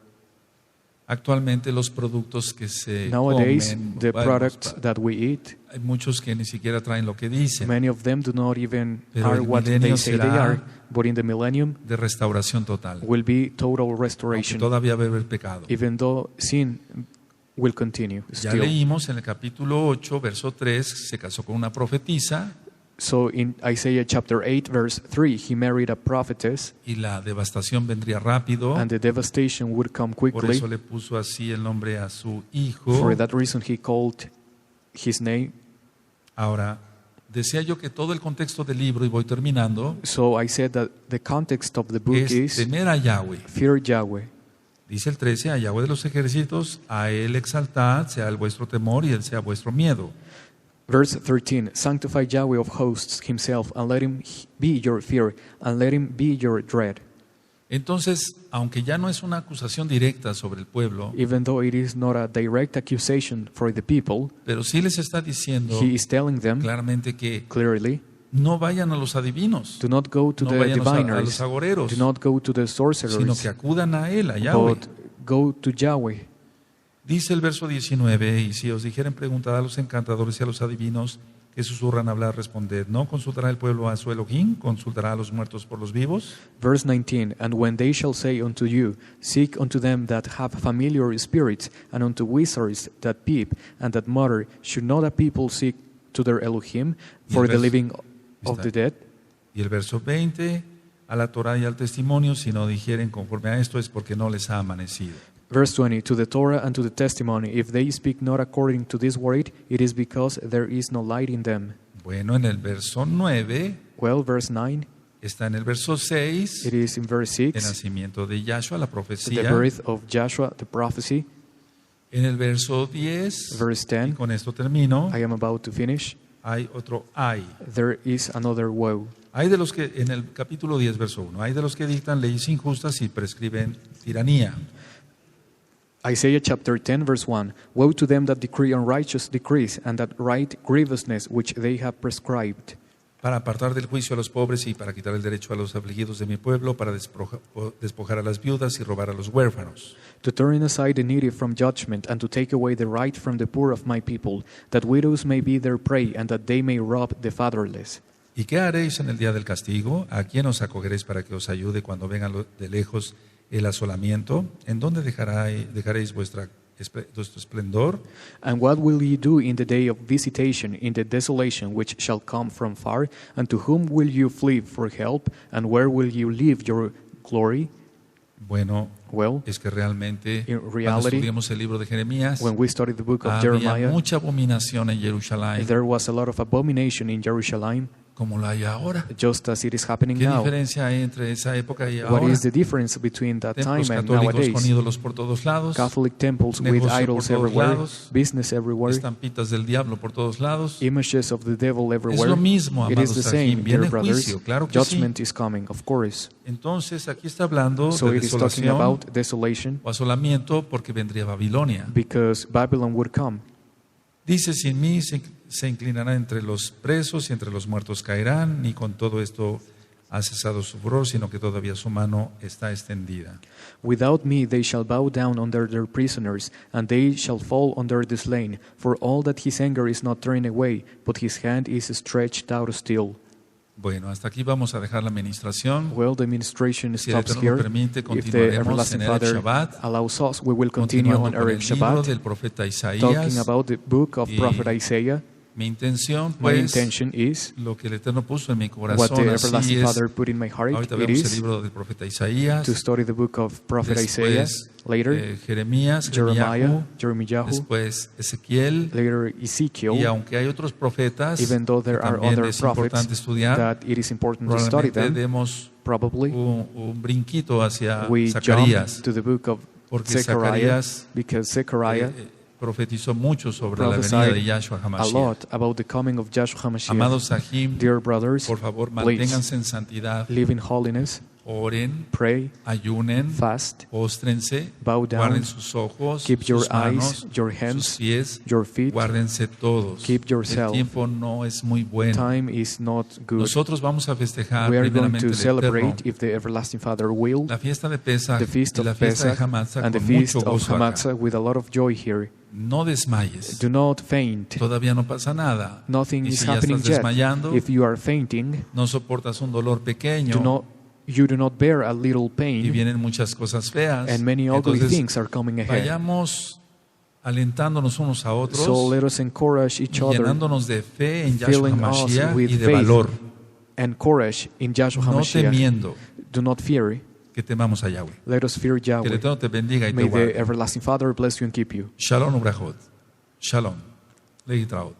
Actualmente los productos que se Nowadays, comen, the bueno, products that we eat, hay muchos que ni siquiera traen lo que dicen, many of them do not even Pero are el what they milenio say they será are, but in the millennium de restauración total. will be total Aunque restoration, todavía va a haber pecado. even though sin will continue Ya still. leímos en el capítulo 8, verso 3, se casó con una profetisa So in Isaiah chapter 8, verse 3, he married a prophetess, y la devastación vendría rápido. and the devastation would come Por quickly. eso le puso así el nombre a su hijo. For that reason, he called his name. Ahora, decía yo que todo el contexto del libro, y voy terminando, So I said that the context of the book es is temer a Yahweh. fear Yahweh. Dice el 13, a Yahweh de los ejércitos, a él exaltad, sea el vuestro temor y él sea vuestro miedo. Verse 13, sanctify Yahweh of hosts himself, and let him be your fear, and let him be your dread. Entonces, aunque ya no es una acusación directa sobre el pueblo, Even though it is not a direct accusation for the people, pero sí les está diciendo he is telling them claramente que clearly, no vayan a los adivinos, do not go to no the vayan a los diviners, agoreros, do not go to the sino sorcerers, que acudan a él, a Yahweh. but go to Yahweh. Dice el verso 19, y si os dijeren preguntad a los encantadores y a los adivinos que susurran hablar, responded, ¿no consultará el pueblo a su Elohim? ¿Consultará a los muertos por los vivos? Verse 19, and when they shall say unto you, seek unto them that have familiar spirits, and unto wizards that peep, and that mutter, should not a people seek to their Elohim for the verso- living of the dead? Y el verso 20, a la Torah y al testimonio, si no dijeren conforme a esto es porque no les ha amanecido. Verse 20, to the Torah and to the testimony, if they speak not according to this word, it is because there is no light in them. Bueno, en el verso 9, Well, verse 9, está en el verso 6, it is in verse el 6, nacimiento de Yahshua, la the profecía. birth of Joshua, the prophecy. En el verso 10, Verse y 10, con esto termino, I am about to finish. hay otro ay. There is another woe. Hay de los que, en el capítulo 10, verso 1, hay de los que dictan leyes injustas y prescriben tiranía. Isaiah chapter 10, verse 1. Woe to them that decree unrighteous decrees, and that write grievousness which they have prescribed, Para apartar del juicio a los pobres y para quitar el derecho a los afligidos de mi pueblo, para despojar a las viudas y robar a los huérfanos. to turn aside the needy from judgment, and to take away the right from the poor of my people, that widows may be their prey, and that they may rob the fatherless. ¿Y qué haréis en el día del castigo? ¿A quién os acogeréis para que os ayude cuando venga de lejos el asolamiento? ¿En dónde dejaréis vuestro esplendor? And what will ye do in the day of visitation, in the desolation which shall come from far? And to whom will you flee for help? And where will you leave your glory? Bueno, Well, es que realmente in cuando reality, estudiamos el libro de Jeremías, when we studied the book of había Jeremiah, mucha abominación en Jerusalén, there was a lot of abomination in Jerusalem, como la hay ahora. just as it is happening ¿Qué now. diferencia hay entre esa época y What ahora? is the difference between that time Templos and católicos con nowadays? ídolos por todos lados, Catholic temples with negocio por idols todos everywhere, lados, business everywhere, estampitas del diablo por todos lados. images of the devil Es everywhere. lo mismo, It is the amados, same, aquí viene dear brothers. juicio, claro que sí. Judgment is coming, of course. Entonces aquí está hablando So de it is talking desolación about desolation, o asolamiento porque vendría Babilonia. because Babylon would come. Dice, sin mí se inclinará entre los presos y entre los muertos caerán, ni con todo esto ha cesado su furor, sino que todavía su mano está extendida. Without me they shall bow down under their prisoners, and they shall fall under the slain. For all that his anger is not turned away, but his hand is stretched out still. Bueno, hasta aquí vamos a dejar la administración. Well, the administration Si el stops Eterno here. nos permite, If the continuaremos everlasting en Erev Father Shabbat, allows us, we will continue on continuando con Erev el libro Shabbat, del profeta talking Isaías. about the book of Y Prophet Isaiah. Mi intención, My pues, intention is lo que el Eterno puso en mi what the corazón, así everlasting es. Father put in my heart. Ahorita It vemos el is libro del profeta Isaías, to study the book of Prophet Isaiah. después Later, Jeremías, Jeremiah, Jeremiah, después Ezequiel, later y Ezekiel. aunque hay otros profetas Even though there que are también other es importante prophets estudiar, that it is important to study probablemente them, demos probably un brinquito hacia we jump Zacarías, to the book of porque Zechariah, Zacarías because Zechariah profetizó mucho sobre la venida prophesied de Yahshua a HaMashiach. lot about the coming of Joshua HaMashiach. Amados Sahim, Dear brothers, por favor, please manténganse en santidad, live in holiness, oren, pray, ayunen, fast, póstrense, bow down, guarden sus ojos, keep your sus manos, eyes, your sus hands, pies, your feet. guárdense todos. Keep El yourself. tiempo no es muy bueno. Time is not good. Nosotros vamos a festejar We are going primeramente to el Eterno, celebrate, if the everlasting Father will, la fiesta de Pesach the feast y of la fiesta de Pesach Hamatzah and the con feast mucho of gozo acá. Hamatzah with a lot of joy here. No desmayes. Do not faint. Todavía no pasa nada. Nothing Y is si ya happening estás yet. desmayando, If you are fainting, no soportas un dolor pequeño you do not bear a little y pain, vienen muchas cosas feas. and many ugly Entonces, things are coming ahead. vayamos alentándonos unos a otros So let us encourage y each other, llenándonos de fe en Yahshua filling us HaMashiach with y de faith valor, and courage in Joshua no HaMashiach. temiendo Do not fear. que temamos a Yahweh. Let us fear Que el Yahweh. Eterno te bendiga y te May the guarde. everlasting Father bless you and keep you. Shalom ubrachot. Shalom. Leitraot.